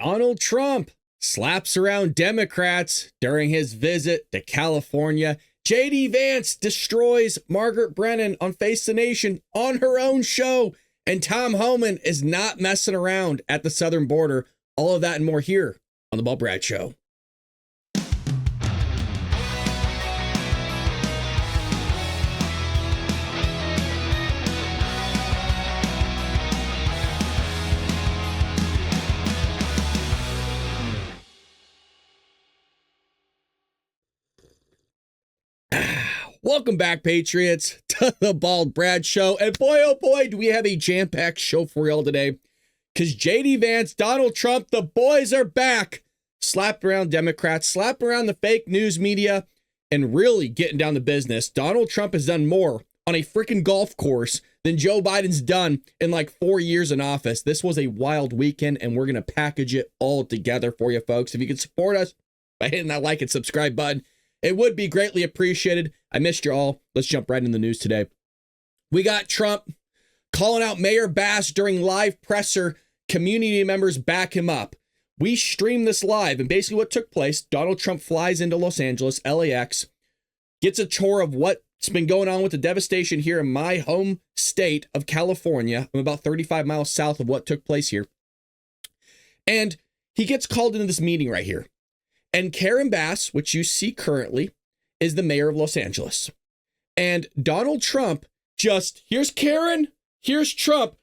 Donald Trump slaps around Democrats during his visit to California. JD Vance destroys Margaret Brennan on Face the Nation on her own show. And Tom Homan is not messing around at the southern border. All of that and more here on The Bald Brad Show. Welcome back, Patriots, to the Bald Brad Show. And boy, oh boy, do we have a jam-packed show for y'all today. Because JD Vance, Donald Trump, the boys are back. Slapped around Democrats, slapped around the fake news media, and really getting down to business. Donald Trump has done more on a freaking golf course than Joe Biden's done in like 4 years in office. This was a wild weekend, and we're going to package it all together for you folks. If you could support us by hitting that like and subscribe button, it would be greatly appreciated. I missed you all. Let's jump right into the news today. We got Trump calling out Mayor Bass during live presser. Community members back him up. We streamed this live, and basically what took place, Donald Trump flies into Los Angeles, LAX, gets a tour of what's been going on with the devastation here in my home state of California. I'm about 35 miles south of what took place here. And he gets called into this meeting right here. And Karen Bass, which you see currently, is the mayor of Los Angeles. And Donald Trump just, here's Karen, here's Trump,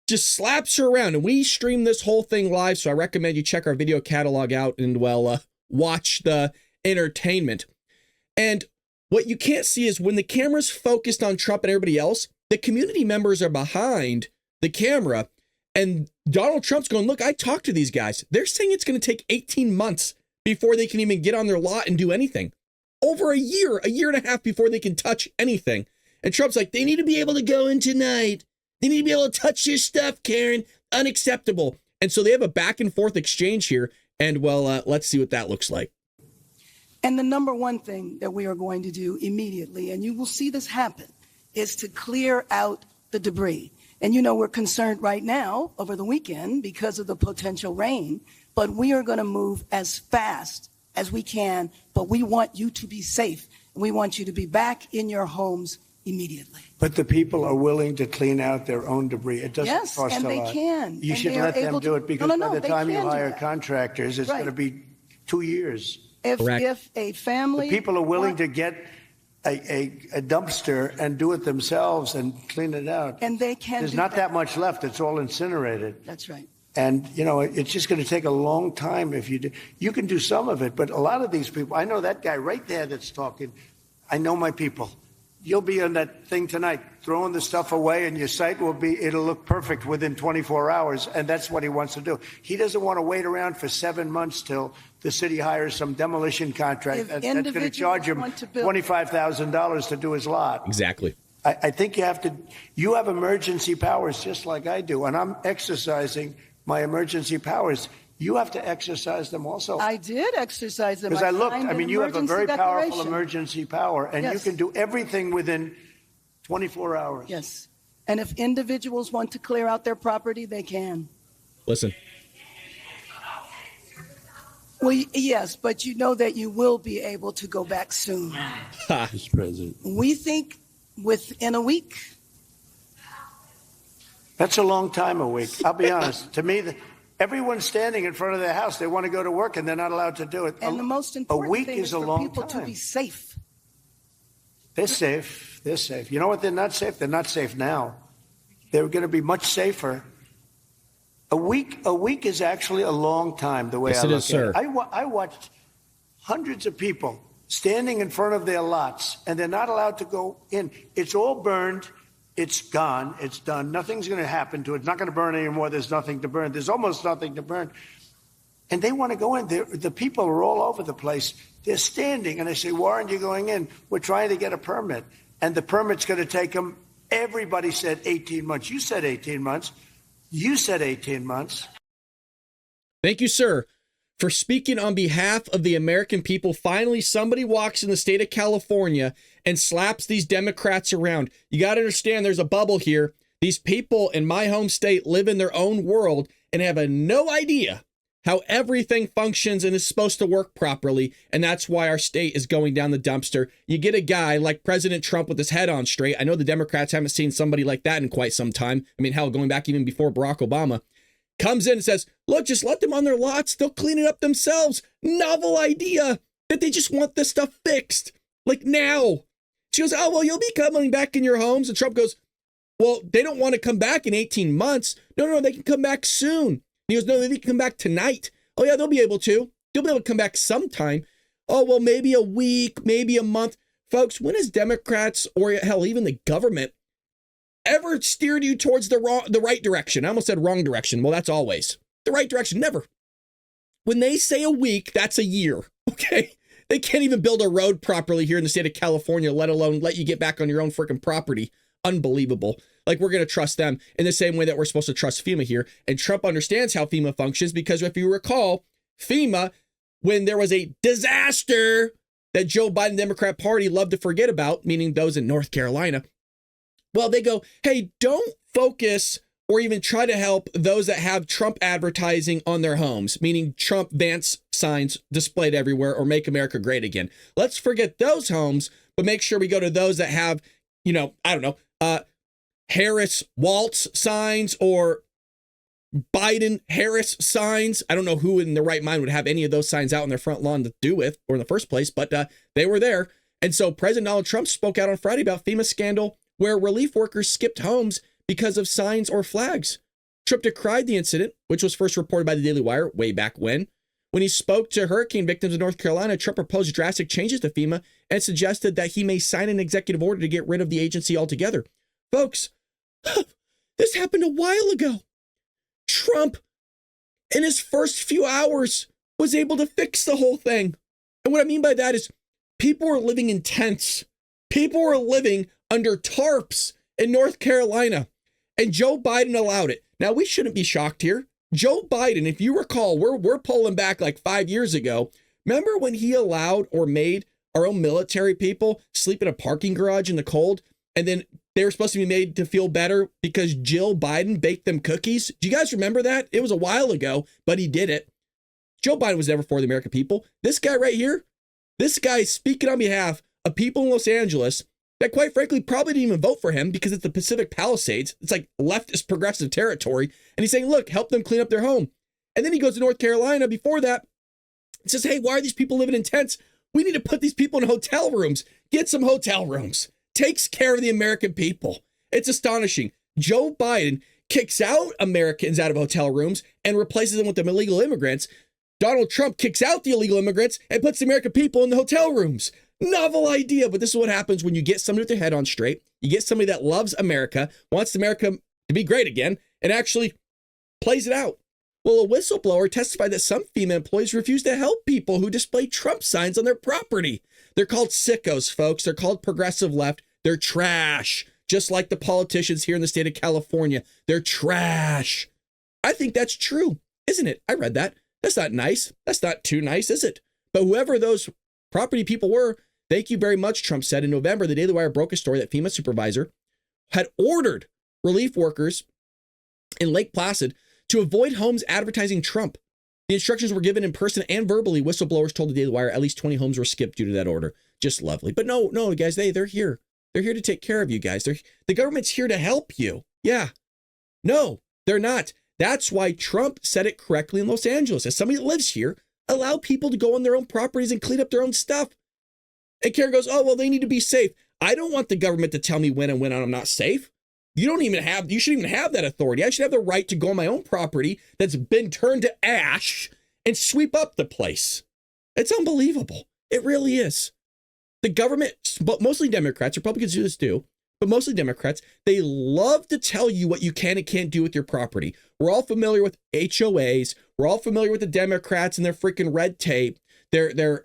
just slaps her around. And we stream this whole thing live, so I recommend you check our video catalog out and, well, watch the entertainment. And what you can't see is when the camera's focused on Trump and everybody else, the community members are behind the camera. And Donald Trump's going, look, I talked to these guys. They're saying it's going to take 18 months before they can even get on their lot and do anything. Over a year and a half before they can touch anything. And Trump's like, they need to be able to go in tonight. They need to be able to touch your stuff, Karen. Unacceptable. And so they have a back and forth exchange here. And, well, let's see what that looks like. And the number one thing that we are going to do immediately, and you will see this happen, is to clear out the debris. And, you know, we're concerned right now over the weekend because of the potential rain, but we are going to move as fast as we can. But we want you to be safe. And we want you to be back in your homes immediately. But the people are willing to clean out their own debris. It doesn't cost a lot. Yes, and they can. You should let them do it because by the time you hire contractors, it's Right. going to be 2 years. If a family... The people are willing to get a dumpster and do it themselves and clean it out. And they can There's do not that. that much left. It's all incinerated. That's right. And, you know, it's just going to take a long time if you do. You can do some of it, but a lot of these people, I know that guy right there that's talking. I know my people. You'll be on that thing tonight, throwing the stuff away, and your site it'll look perfect within 24 hours. And that's what he wants to do. He doesn't want to wait around for 7 months till the city hires some demolition contract that's going to charge him $25,000 to do his lot. Exactly. I think you have emergency powers just like I do. And I'm exercising my emergency powers. You have to exercise them also. I did exercise them. Because I looked, I mean, you have a very powerful declaration. emergency power, and you can do everything within 24 hours. Yes. And if individuals want to clear out their property, they can. Listen. Well, yes, but you know that you will be able to go back soon. Mr. President. We think within a week. That's a long time, a week. I'll be honest. To me, everyone's standing in front of their house. They want to go to work, and they're not allowed to do it. And the most important thing is for people to be safe. They're safe. They're safe. You know what? They're not safe. They're not safe now. They're going to be much safer. A week is actually a long time, the way I look at it. I watched hundreds of people standing in front of their lots, and they're not allowed to go in. It's all burned. It's gone. It's done. Nothing's going to happen to it. It's not going to burn anymore. There's nothing to burn. There's almost nothing to burn. And they want to go in. The people are all over the place. They're standing, and they say, why aren't you going in? We're trying to get a permit. And the permit's going to take them, everybody said 18 months. You said 18 months. You said 18 months. Thank you, sir, for speaking on behalf of the American people. Finally, somebody walks in the state of California and slaps these Democrats around. You got to understand there's a bubble here. These people in my home state live in their own world and have no idea how everything functions and is supposed to work properly. And that's why our state is going down the dumpster. You get a guy like President Trump with his head on straight. I know the Democrats haven't seen somebody like that in quite some time. I mean, hell, going back even before Barack Obama. Comes in and says, look, just let them on their lots. They'll clean it up themselves. Novel idea that they just want this stuff fixed. Like now. She goes, oh, well, you'll be coming back in your homes. And Trump goes, well, they don't want to come back in 18 months. No, they can come back soon. He goes, no, they can come back tonight. Oh, yeah, they'll be able to. They'll be able to come back sometime. Oh, well, maybe a week, maybe a month. Folks, when has Democrats or hell, even the government ever steered you towards the right direction? I almost said wrong direction. Well, that's always the right direction. Never. When they say a week, that's a year. Okay. They can't even build a road properly here in the state of California, let alone let you get back on your own freaking property. Unbelievable. Like we're going to trust them in the same way that we're supposed to trust FEMA here. And Trump understands how FEMA functions because if you recall, FEMA, when there was a disaster that Joe Biden Democrat Party loved to forget about, meaning those in North Carolina, well, they go, hey, don't focus or even try to help those that have Trump advertising on their homes, meaning Trump Vance signs displayed everywhere or Make America Great Again. Let's forget those homes, but make sure we go to those that have, I don't know, Harris Waltz signs or Biden Harris signs. I don't know who in their right mind would have any of those signs out on their front lawn to do with or in the first place, but they were there. And so President Donald Trump spoke out on Friday about FEMA scandal where relief workers skipped homes because of signs or flags. Trump decried the incident, which was first reported by the Daily Wire way back when. When he spoke to hurricane victims in North Carolina, Trump proposed drastic changes to FEMA and suggested that he may sign an executive order to get rid of the agency altogether. Folks, this happened a while ago. Trump, in his first few hours, was able to fix the whole thing. And what I mean by that is people were living in tents. People were living under tarps in North Carolina. And Joe Biden allowed it. Now, we shouldn't be shocked here. Joe Biden, if you recall, we're pulling back like 5 years ago. Remember when he allowed or made our own military people sleep in a parking garage in the cold? And then they were supposed to be made to feel better because Jill Biden baked them cookies. Do you guys remember that? It was a while ago, but he did it. Joe Biden was never for the American people. This guy right here, this guy is speaking on behalf of people in Los Angeles that quite frankly probably didn't even vote for him because it's the Pacific Palisades. It's like leftist progressive territory. And he's saying, look, help them clean up their home. And then he goes to North Carolina before that and says, hey, why are these people living in tents? We need to put these people in hotel rooms. Get some hotel rooms. Takes care of the American people. It's astonishing. Joe Biden kicks out Americans out of hotel rooms and replaces them with the illegal immigrants. Donald Trump kicks out the illegal immigrants and puts the American people in the hotel rooms. Novel idea, but this is what happens when you get somebody with their head on straight. You get somebody that loves America, wants America to be great again, and actually plays it out. Well, a whistleblower testified that some FEMA employees refuse to help people who display Trump signs on their property. They're called sickos, folks. They're called progressive left. They're trash, just like the politicians here in the state of California. They're trash. I think that's true, isn't it? I read that. That's not nice. That's not too nice, is it? But whoever those property people were, thank you very much, Trump said. In November, the Daily Wire broke a story that FEMA supervisor had ordered relief workers in Lake Placid to avoid homes advertising Trump. The instructions were given in person and verbally. Whistleblowers told the Daily Wire at least 20 homes were skipped due to that order. Just lovely. But no, guys, they're here. They're here to take care of you guys. The government's here to help you. Yeah. No, they're not. That's why Trump said it correctly in Los Angeles. As somebody that lives here, allow people to go on their own properties and clean up their own stuff. And Karen goes, oh, well, they need to be safe. I don't want the government to tell me when and when I'm not safe. You shouldn't even have that authority. I should have the right to go on my own property that's been turned to ash and sweep up the place. It's unbelievable. It really is. The government, but mostly Democrats, Republicans do this too, but mostly Democrats, they love to tell you what you can and can't do with your property. We're all familiar with HOAs. We're all familiar with the Democrats and their freaking red tape. Their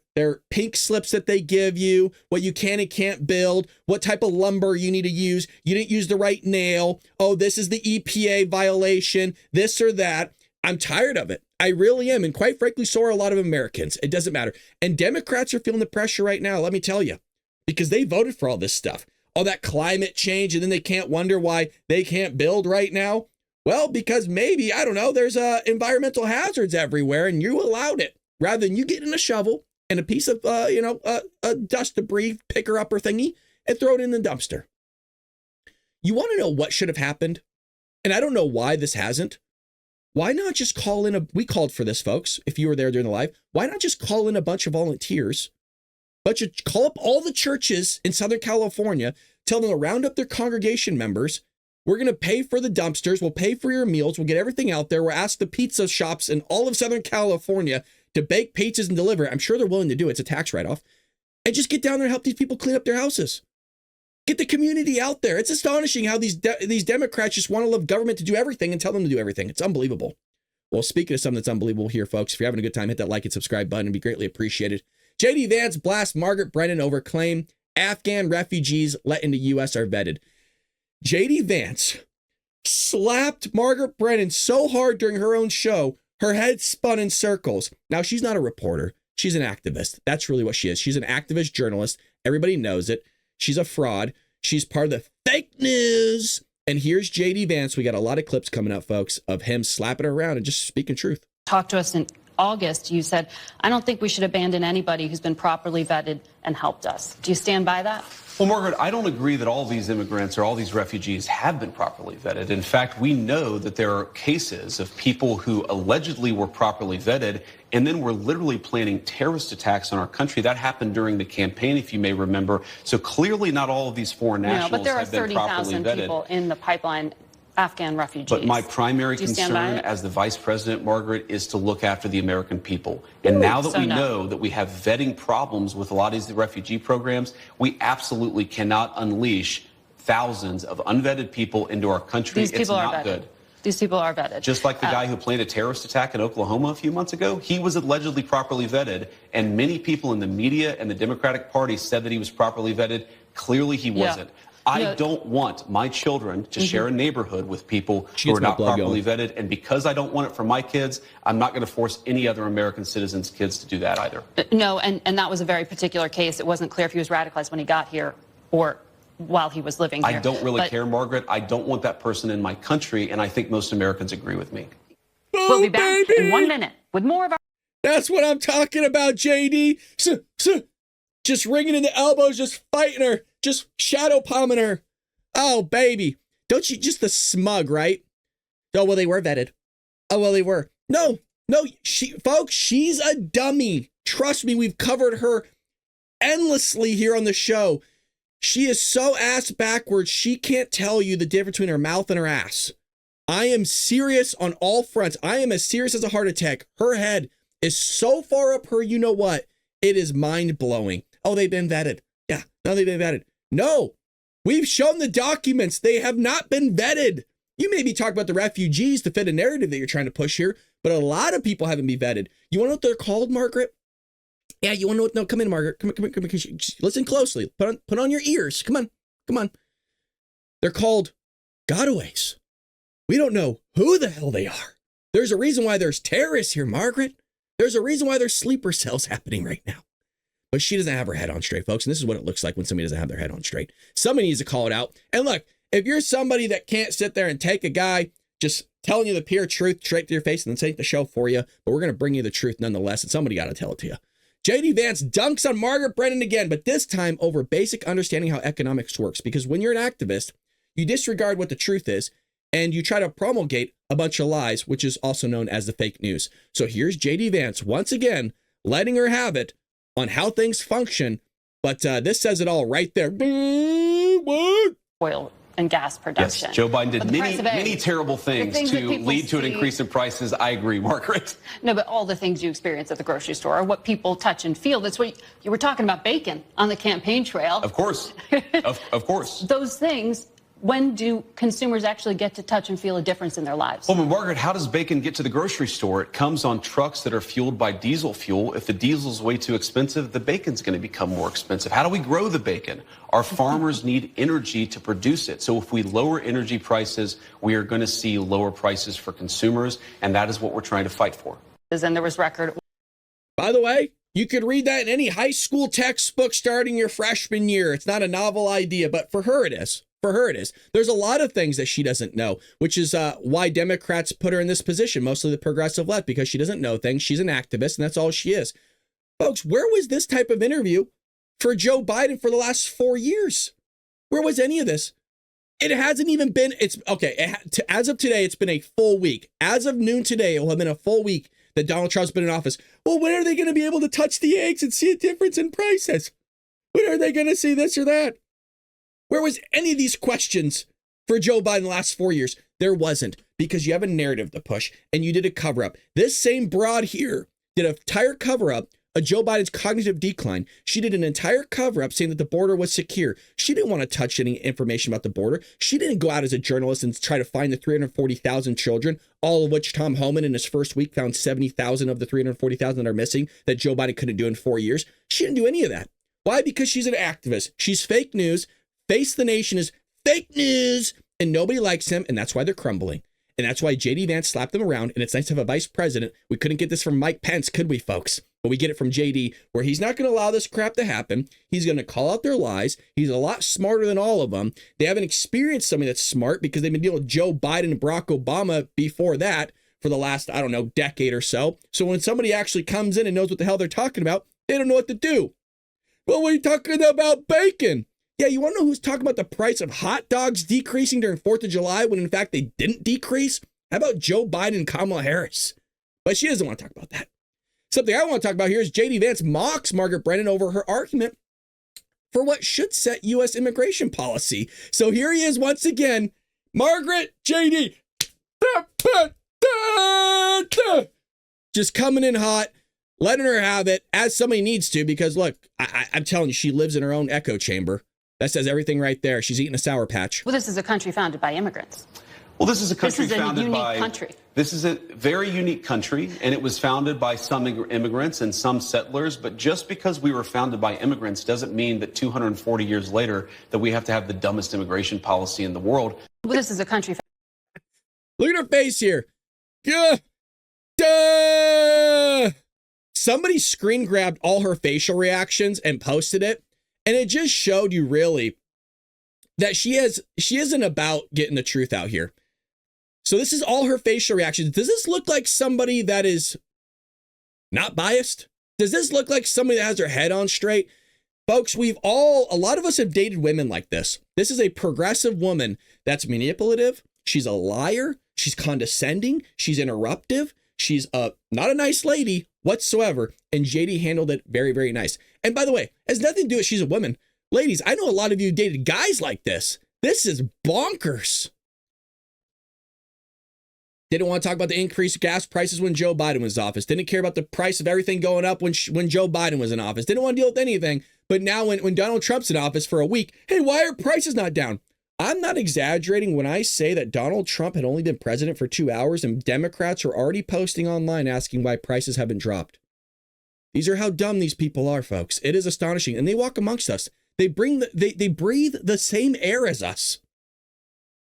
pink slips that they give you, what you can and can't build, what type of lumber you need to use. You didn't use the right nail. Oh, this is the EPA violation, this or that. I'm tired of it. I really am. And quite frankly, so are a lot of Americans. It doesn't matter. And Democrats are feeling the pressure right now, let me tell you, because they voted for all this stuff. all that climate change, and then they can't wonder why they can't build right now? Well, because maybe, I don't know, there's environmental hazards everywhere and you allowed it. Rather than you getting a shovel and a piece of, a dust debris picker-upper thingy and throw it in the dumpster. You want to know what should have happened? And I don't know why this hasn't. Why not just call in we called for this, folks, if you were there during the live. Why not just call in a bunch of volunteers? Call up all the churches in Southern California, tell them to round up their congregation members. We're going to pay for the dumpsters. We'll pay for your meals. We'll get everything out there. We'll ask the pizza shops in all of Southern California to bake pizzas and deliver. I'm sure they're willing to do it. It's a tax write-off. And just get down there and help these people clean up their houses. Get the community out there. It's astonishing how these Democrats just want to love government to do everything and tell them to do everything. It's unbelievable. Well, speaking of something that's unbelievable here, folks, if you're having a good time, hit that like and subscribe button. It'd be greatly appreciated. JD Vance blasts Margaret Brennan over claim Afghan refugees let into U.S. are vetted. JD Vance slapped Margaret Brennan so hard during her own show, her head spun in circles. Now, she's not a reporter. She's an activist. That's really what she is. She's an activist journalist. Everybody knows it. She's a fraud. She's part of the fake news. And here's JD Vance. We got a lot of clips coming up, folks, of him slapping her around and just speaking truth. Talk to us in August. You said, I don't think we should abandon anybody who's been properly vetted and helped us. Do you stand by that? Well, Margaret, I don't agree that all these immigrants or all these refugees have been properly vetted. In fact, we know that there are cases of people who allegedly were properly vetted and then were literally planning terrorist attacks on our country. That happened during the campaign, if you may remember. So clearly not all of these foreign nationals have been properly vetted. But there are 30,000 people in the pipeline, Afghan refugees. But my primary concern as the vice president, Margaret, is to look after the American people. And now that we know that we have vetting problems with a lot of these refugee programs, we absolutely cannot unleash thousands of unvetted people into our country. These people are vetted. Good. These people are vetted. Just like the guy who planned a terrorist attack in Oklahoma a few months ago, he was allegedly properly vetted. And many people in the media and the Democratic Party said that he was properly vetted. Clearly he wasn't. I don't want my children to share a neighborhood with people who are not properly vetted. And because I don't want it for my kids, I'm not going to force any other American citizens' kids to do that either. No, and that was a very particular case. It wasn't clear if he was radicalized when he got here or while he was living here. I don't really care, Margaret. I don't want that person in my country, and I think most Americans agree with me. We'll be back in 1 minute with more of our... That's what I'm talking about, JD. Just ringing in the elbows, just fighting her, just shadow palming her. Oh, baby. Don't you, just the smug, right? Oh, well, they were vetted. Oh, well, they were. No, folks, she's a dummy. Trust me, we've covered her endlessly here on the show. She is so ass backwards, she can't tell you the difference between her mouth and her ass. I am serious on all fronts. I am as serious as a heart attack. Her head is so far up her, you know what? It is mind-blowing. Oh, they've been vetted. Yeah, no, they've been vetted. No, we've shown the documents. They have not been vetted. You may be talking about the refugees to fit a narrative that you're trying to push here, but a lot of people haven't been vetted. You want to know what they're called, Margaret? Yeah, you want to know what? No, come in, Margaret. Come in. Listen closely. Put on your ears. Come on. They're called gotaways. We don't know who the hell they are. There's a reason why there's terrorists here, Margaret. There's a reason why there's sleeper cells happening right now. But she doesn't have her head on straight, folks. And this is what it looks like when somebody doesn't have their head on straight. Somebody needs to call it out. And look, if you're somebody that can't sit there and take a guy just telling you the pure truth straight to your face, and then take the show for you, but we're going to bring you the truth nonetheless, and somebody got to tell it to you. JD Vance dunks on Margaret Brennan again, but this time over basic understanding how economics works. Because when you're an activist, you disregard what the truth is, and you try to promulgate a bunch of lies, which is also known as the fake news. So here's JD Vance once again, letting her have it on how things function. But this says it all right there. What? Oil and gas production. Yes, Joe Biden did many terrible things to lead to an increase in prices. I agree, Margaret. No, but all the things you experience at the grocery store are what people touch and feel. That's what you were talking about, bacon on the campaign trail. Of course. of course. Those things, when do consumers actually get to touch and feel a difference in their lives? Well, Margaret, how does bacon get to the grocery store? It comes on trucks that are fueled by diesel fuel. If the diesel's way too expensive, the bacon's going to become more expensive. How do we grow the bacon? Our farmers need energy to produce it. So if we lower energy prices, we are going to see lower prices for consumers, and that is what we're trying to fight for. And there was record. By the way, You could read that in any high school textbook starting your freshman year. It's not a novel idea, but for her it is. For her it is. There's a lot of things that she doesn't know, which is why Democrats put her in this position, mostly the progressive left, because she doesn't know things. She's an activist, and that's all she is. Folks, where was this type of interview for Joe Biden for the last 4 years? Where was any of this? It hasn't even been, as of today, it's been a full week. As of noon today, it will have been a full week that Donald Trump's been in office. Well, when are they going to be able to touch the eggs and see a difference in prices? When are they going to see this or that? Where was any of these questions for Joe Biden the last 4 years? There wasn't, because you have a narrative to push and you did a cover up. This same broad here did an entire cover up of Joe Biden's cognitive decline. She did an entire cover up saying that the border was secure. She didn't want to touch any information about the border. She didn't go out as a journalist and try to find the 340,000 children, all of which Tom Homan in his first week found 70,000 of the 340,000 that are missing that Joe Biden couldn't do in 4 years. She didn't do any of that. Why? Because she's an activist. She's fake news. Face the Nation is fake news, and nobody likes him, and that's why they're crumbling. And that's why JD Vance slapped them around, and it's nice to have a vice president. We couldn't get this from Mike Pence, could we, folks? But we get it from JD, where he's not going to allow this crap to happen. He's going to call out their lies. He's a lot smarter than all of them. They haven't experienced somebody that's smart because they've been dealing with Joe Biden and Barack Obama before that for the last, decade or so. So when somebody actually comes in and knows what the hell they're talking about, they don't know what to do. Well, we're talking about bacon. Yeah, you want to know who's talking about the price of hot dogs decreasing during 4th of July when in fact they didn't decrease? How about Joe Biden and Kamala Harris? But she doesn't want to talk about that. Something I want to talk about here is JD Vance mocks Margaret Brennan over her argument for what should set U.S. immigration policy. So here he is once again. Margaret, JD, just coming in hot, letting her have it as somebody needs to, because look, I'm telling you, she lives in her own echo chamber. That says everything right there. She's eating a Sour Patch. Well, this is a country founded by immigrants. Well, this is a country founded by... This is a unique country. This is a very unique country, and it was founded by some immigrants and some settlers. But just because we were founded by immigrants doesn't mean that 240 years later that we have to have the dumbest immigration policy in the world. Well, this is a country... Look at her face here. Duh. Somebody screen grabbed all her facial reactions and posted it. And it just showed you really that she isn't about getting the truth out here. So this is all her facial reactions. Does this look like somebody that is not biased? Does this look like somebody that has their head on straight? Folks, a lot of us have dated women like this. This is a progressive woman that's manipulative. She's a liar. She's condescending. She's interruptive. She's not a nice lady whatsoever. And JD handled it very, very nice. And by the way, it has nothing to do with she's a woman. Ladies, I know a lot of you dated guys like this. This is bonkers. Didn't want to talk about the increased gas prices when Joe Biden was in office. Didn't care about the price of everything going up when Joe Biden was in office. Didn't want to deal with anything. But now when Donald Trump's in office for a week, hey, why are prices not down? I'm not exaggerating when I say that Donald Trump had only been president for 2 hours and Democrats are already posting online asking why prices haven't dropped. These are how dumb these people are, folks. It is astonishing. And they walk amongst us. They breathe the same air as us.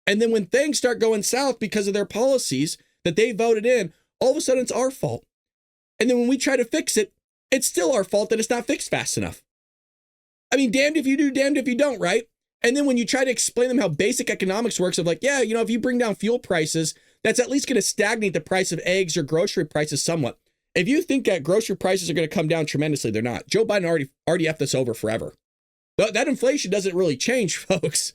And then when things start going south because of their policies that they voted in, all of a sudden it's our fault. And then when we try to fix it, it's still our fault that it's not fixed fast enough. I mean, damned if you do, damned if you don't, right? And then when you try to explain them how basic economics works of like, yeah, if you bring down fuel prices, that's at least going to stagnate the price of eggs or grocery prices somewhat. If you think that grocery prices are going to come down tremendously, they're not. Joe Biden already effed us over forever. That inflation doesn't really change, folks.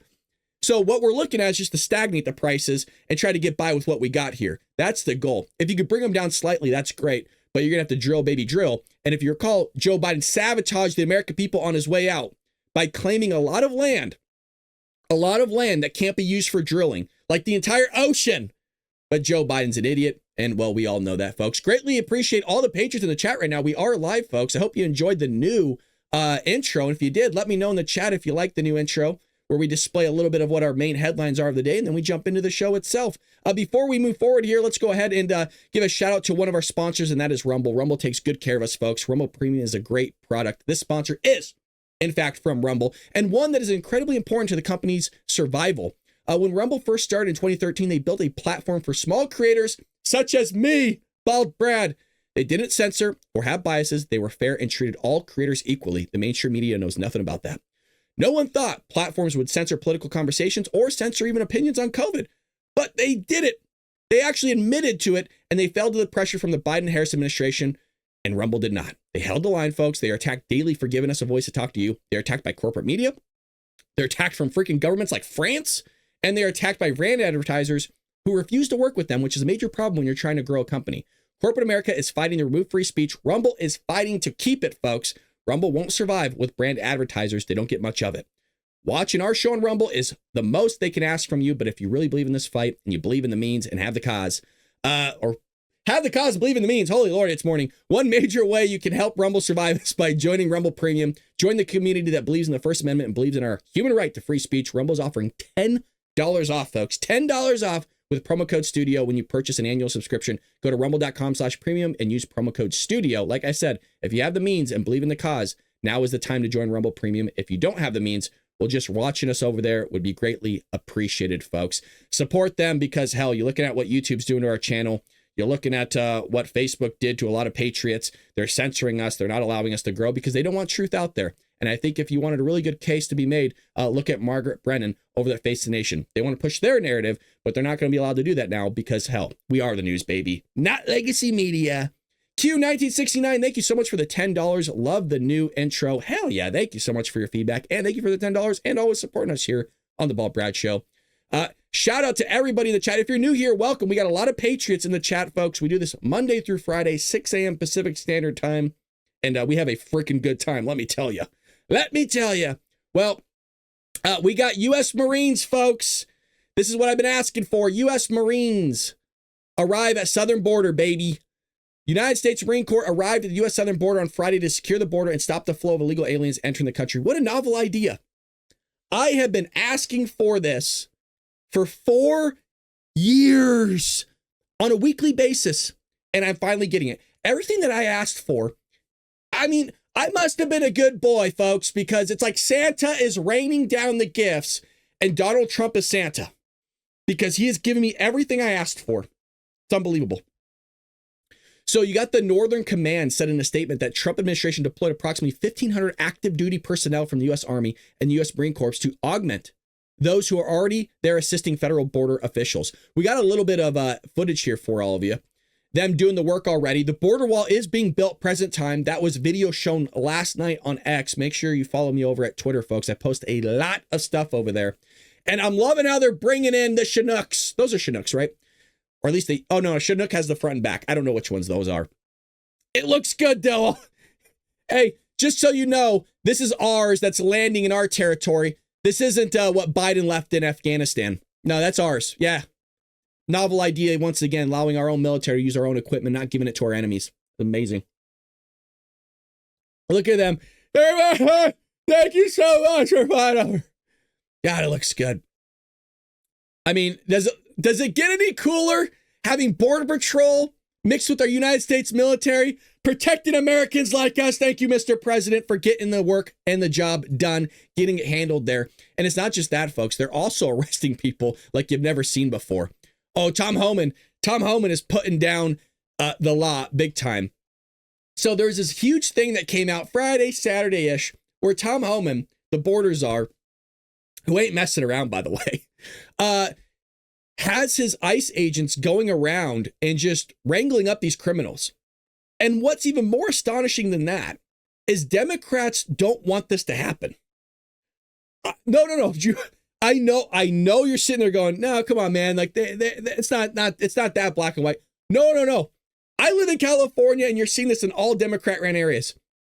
So what we're looking at is just to stagnate the prices and try to get by with what we got here. That's the goal. If you could bring them down slightly, that's great. But you're going to have to drill, baby, drill. And if you recall, Joe Biden sabotaged the American people on his way out by claiming a lot of land that can't be used for drilling, like the entire ocean. But Joe Biden's an idiot. And, well, we all know that, folks. Greatly appreciate all the patrons in the chat right now. We are live, folks. I hope you enjoyed the new intro. And if you did, let me know in the chat if you like the new intro, where we display a little bit of what our main headlines are of the day, and then we jump into the show itself. Before we move forward here, let's go ahead and give a shout out to one of our sponsors, and that is Rumble. Rumble takes good care of us, folks. Rumble Premium is a great product. This sponsor is, in fact, from Rumble, and one that is incredibly important to the company's survival. When Rumble first started in 2013, they built a platform for small creators such as me, Bald Brad. They didn't censor or have biases. They were fair and treated all creators equally. The mainstream media knows nothing about that. No one thought platforms would censor political conversations or censor even opinions on COVID, but they did it. They actually admitted to it, and they fell to the pressure from the Biden-Harris administration, and Rumble did not. They held the line, folks. They are attacked daily for giving us a voice to talk to you. They're attacked by corporate media. They're attacked from freaking governments like France, and they're attacked by brand advertisers who refuse to work with them, which is a major problem when you're trying to grow a company. Corporate America is fighting to remove free speech. Rumble is fighting to keep it, folks. Rumble won't survive with brand advertisers. They don't get much of it. Watching our show on Rumble is the most they can ask from you, but if you really believe in this fight and you believe in the means and have the cause, or have the cause and believe in the means, holy Lord, it's morning. One major way you can help Rumble survive is by joining Rumble Premium. Join the community that believes in the First Amendment and believes in our human right to free speech. Rumble's offering $10 off, folks. $10 off with promo code STUDIO when you purchase an annual subscription. Go to rumble.com/premium and use promo code STUDIO. Like I said, if you have the means and believe in the cause, now is the time to join Rumble Premium. If you don't have the means, well, just watching us over there would be greatly appreciated, folks. Support them because, hell, you're looking at what YouTube's doing to our channel. You're looking at what Facebook did to a lot of patriots. They're censoring us. They're not allowing us to grow because they don't want truth out there. And I think if you wanted a really good case to be made, look at Margaret Brennan over at Face the Nation. They want to push their narrative, but they're not going to be allowed to do that now because, hell, we are the news, baby, not legacy media. Q1969, thank you so much for the $10. Love the new intro. Hell yeah, thank you so much for your feedback. And thank you for the $10 and always supporting us here on the Bald Brad Show. Shout out to everybody in the chat. If you're new here, welcome. We got a lot of patriots in the chat, folks. We do this Monday through Friday, 6 a.m. Pacific Standard Time. And we have a freaking good time, let me tell you. Let me tell you. Well, we got U.S. Marines, folks. This is what I've been asking for. U.S. Marines arrive at southern border, baby. United States Marine Corps arrived at the U.S. southern border on Friday to secure the border and stop the flow of illegal aliens entering the country. What a novel idea. I have been asking for this for 4 years on a weekly basis, and I'm finally getting it. Everything that I asked for, I mean, I must have been a good boy, folks, because it's like Santa is raining down the gifts and Donald Trump is Santa because he has given me everything I asked for. It's unbelievable. So you got the Northern Command said in a statement that Trump administration deployed approximately 1,500 active duty personnel from the U.S. Army and U.S. Marine Corps to augment those who are already there assisting federal border officials. We got a little bit of footage here for all of you. Them doing the work already. The border wall is being built present time. That was video shown last night on X. Make sure you follow me over at Twitter, folks. I post a lot of stuff over there. And I'm loving how they're bringing in the Chinooks. Those are Chinooks, right? Or at least they, oh no, Chinook has the front and back. I don't know which ones those are. It looks good though. Hey, just so you know, this is ours that's landing in our territory. This isn't what Biden left in Afghanistan. No, that's ours. Yeah. Novel idea, once again, allowing our own military to use our own equipment, not giving it to our enemies. Amazing. Look at them. Thank you so much for fighting over. God, it looks good. I mean, does it get any cooler having Border Patrol mixed with our United States military, protecting Americans like us? Thank you, Mr. President, for getting the work and the job done, getting it handled there. And it's not just that, folks. They're also arresting people like you've never seen before. Oh, Tom Homan. Tom Homan is putting down the law big time. So there's this huge thing that came out Friday, Saturday-ish, where Tom Homan, the border czar, who ain't messing around, by the way, has his ICE agents going around and just wrangling up these criminals. And what's even more astonishing than that is Democrats don't want this to happen. No. I know you're sitting there going, no, come on, man. Like it's not that black and white. No. I live in California and you're seeing this in all Democrat ran areas.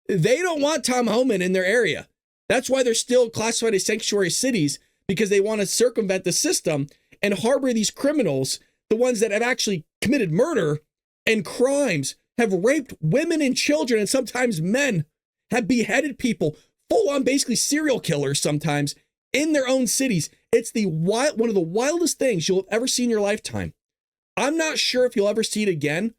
They don't want Tom Homan in their area. That's why they're still classified as sanctuary cities, because they want to circumvent the system and harbor these criminals, the ones that have actually committed murder and crimes, have raped women and children, and sometimes men, have beheaded people, full on basically serial killers sometimes, in their own cities. It's one of the wildest things you'll ever see in your lifetime. I'm not sure if you'll ever see it again,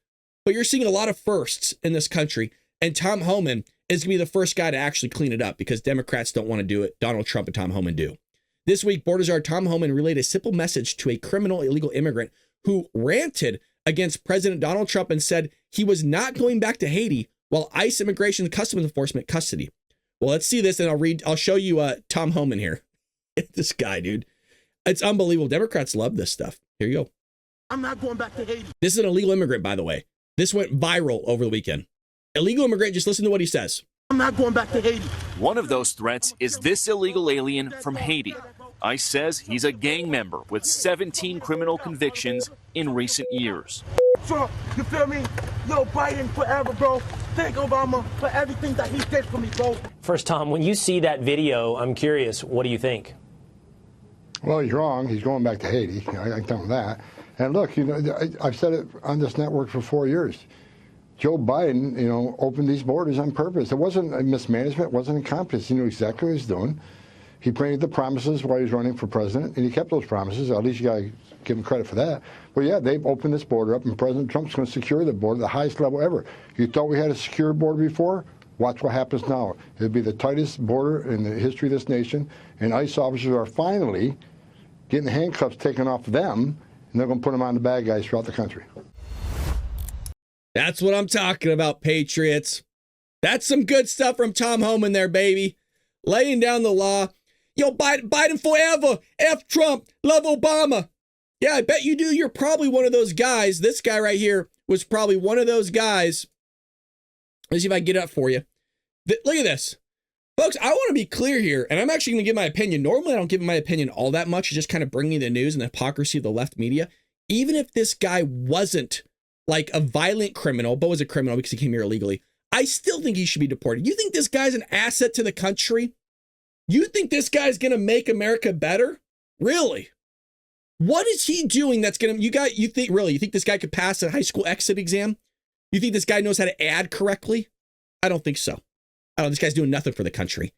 but you're seeing a lot of firsts in this country. And Tom Homan is going to be the first guy to actually clean it up because Democrats don't want to do it. Donald Trump and Tom Homan do. This week, Border Czar Tom Homan relayed a simple message to a criminal illegal immigrant who ranted against President Donald Trump and said he was not going back to Haiti while ICE Immigration and Customs Enforcement custody. Well, let's see this, and I'll show you Tom Homan here. This guy, dude. It's unbelievable. Democrats love this stuff. Here you go. I'm not going back to Haiti. This is an illegal immigrant, by the way. This went viral over the weekend. Illegal immigrant, just listen to what he says. I'm not going back to Haiti. One of those threats is this illegal alien from Haiti. ICE says he's a gang member with 17 criminal convictions in recent years. Trump, you feel me? Yo, Biden forever, bro. Thank Obama for everything that he did for me, bro. First, Tom, when you see that video, I'm curious, what do you think? Well, he's wrong. He's going back to Haiti. I can tell him that. And look, I've said it on this network for 4 years. Joe Biden, opened these borders on purpose. It wasn't a mismanagement. It wasn't incompetence. He knew exactly what he was doing. He made the promises while he was running for president, and he kept those promises. At least you got to give him credit for that. But yeah, they've opened this border up, and President Trump's going to secure the border, the highest level ever. You thought we had a secure border before? Watch what happens now. It'll be the tightest border in the history of this nation, and ICE officers are finally getting the handcuffs taken off them, and they're going to put them on the bad guys throughout the country. That's what I'm talking about, Patriots. That's some good stuff from Tom Homan there, baby. Laying down the law. Yo, Biden forever. F Trump. Love Obama. Yeah, I bet you do. You're probably one of those guys. This guy right here was probably one of those guys. Let's see if I can get it up for you. Look at this. Folks, I want to be clear here, and I'm actually going to give my opinion. Normally, I don't give my opinion all that much. It's just kind of bringing the news and the hypocrisy of the left media. Even if this guy wasn't like a violent criminal, but was a criminal because he came here illegally, I still think he should be deported. You think this guy's an asset to the country? You think this guy's going to make America better? Really? What is he doing that's going to, you think this guy could pass a high school exit exam? You think this guy knows how to add correctly? I don't think so. This guy's doing nothing for the country.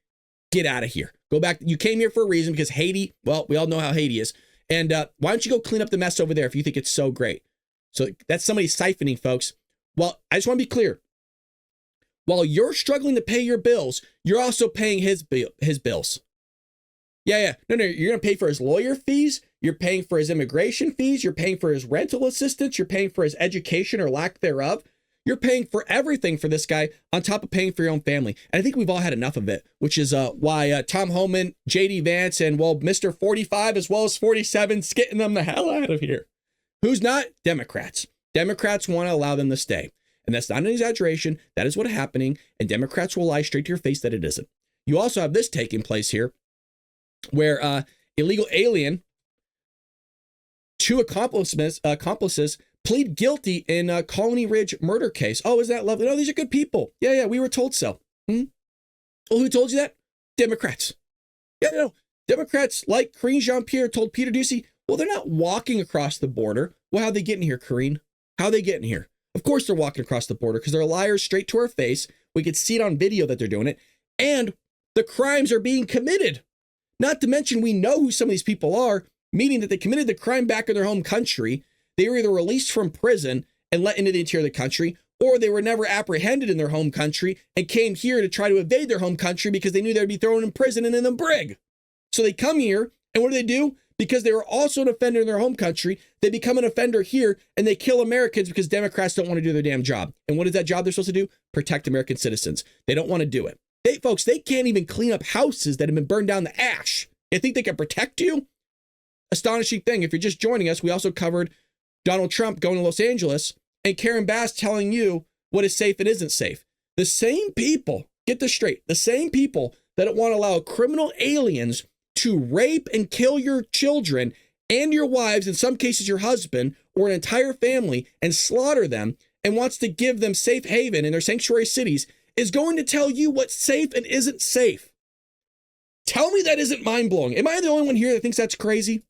Get out of here. Go back. You came here for a reason because Haiti, well, we all know how Haiti is. And why don't you go clean up the mess over there if you think it's so great? So that's somebody siphoning, folks. Well, I just want to be clear. While you're struggling to pay your bills, you're also paying his bills. Yeah. No, you're going to pay for his lawyer fees. You're paying for his immigration fees. You're paying for his rental assistance. You're paying for his education or lack thereof. You're paying for everything for this guy on top of paying for your own family. And I think we've all had enough of it, which is why Tom Homan, JD Vance, and Mr. 45 as well as 47 is getting them the hell out of here. Who's not? Democrats. Democrats want to allow them to stay. And that's not an exaggeration. That is what's happening. And Democrats will lie straight to your face that it isn't. You also have this taking place here where illegal alien, two accomplices plead guilty in Colony Ridge murder case. Oh, is that lovely? No, these are good people. Yeah, we were told so. Well, who told you that? Democrats. Yeah, no. Democrats like Karine Jean-Pierre told Peter Doocy, well, they're not walking across the border. Well, how are they getting here, Karine? How are they getting here? Of course they're walking across the border because they're liars straight to our face. We could see it on video that they're doing it. And the crimes are being committed. Not to mention we know who some of these people are, meaning that they committed the crime back in their home country. They were either released from prison and let into the interior of the country, or they were never apprehended in their home country and came here to try to evade their home country because they knew they'd be thrown in prison and in the brig. So they come here, and what do? Because they were also an offender in their home country, they become an offender here, and they kill Americans because Democrats don't want to do their damn job. And what is that job they're supposed to do? Protect American citizens. They don't want to do it. Folks, they can't even clean up houses that have been burned down to ash. You think they can protect you? Astonishing thing. If you're just joining us, we also covered Donald Trump going to Los Angeles and Karen Bass telling you what is safe and isn't safe. The same people, get this straight, the same people that want to allow criminal aliens to rape and kill your children and your wives, in some cases your husband or an entire family, and slaughter them and wants to give them safe haven in their sanctuary cities, is going to tell you what's safe and isn't safe. Tell me that isn't mind-blowing. Am I the only one here that thinks that's crazy?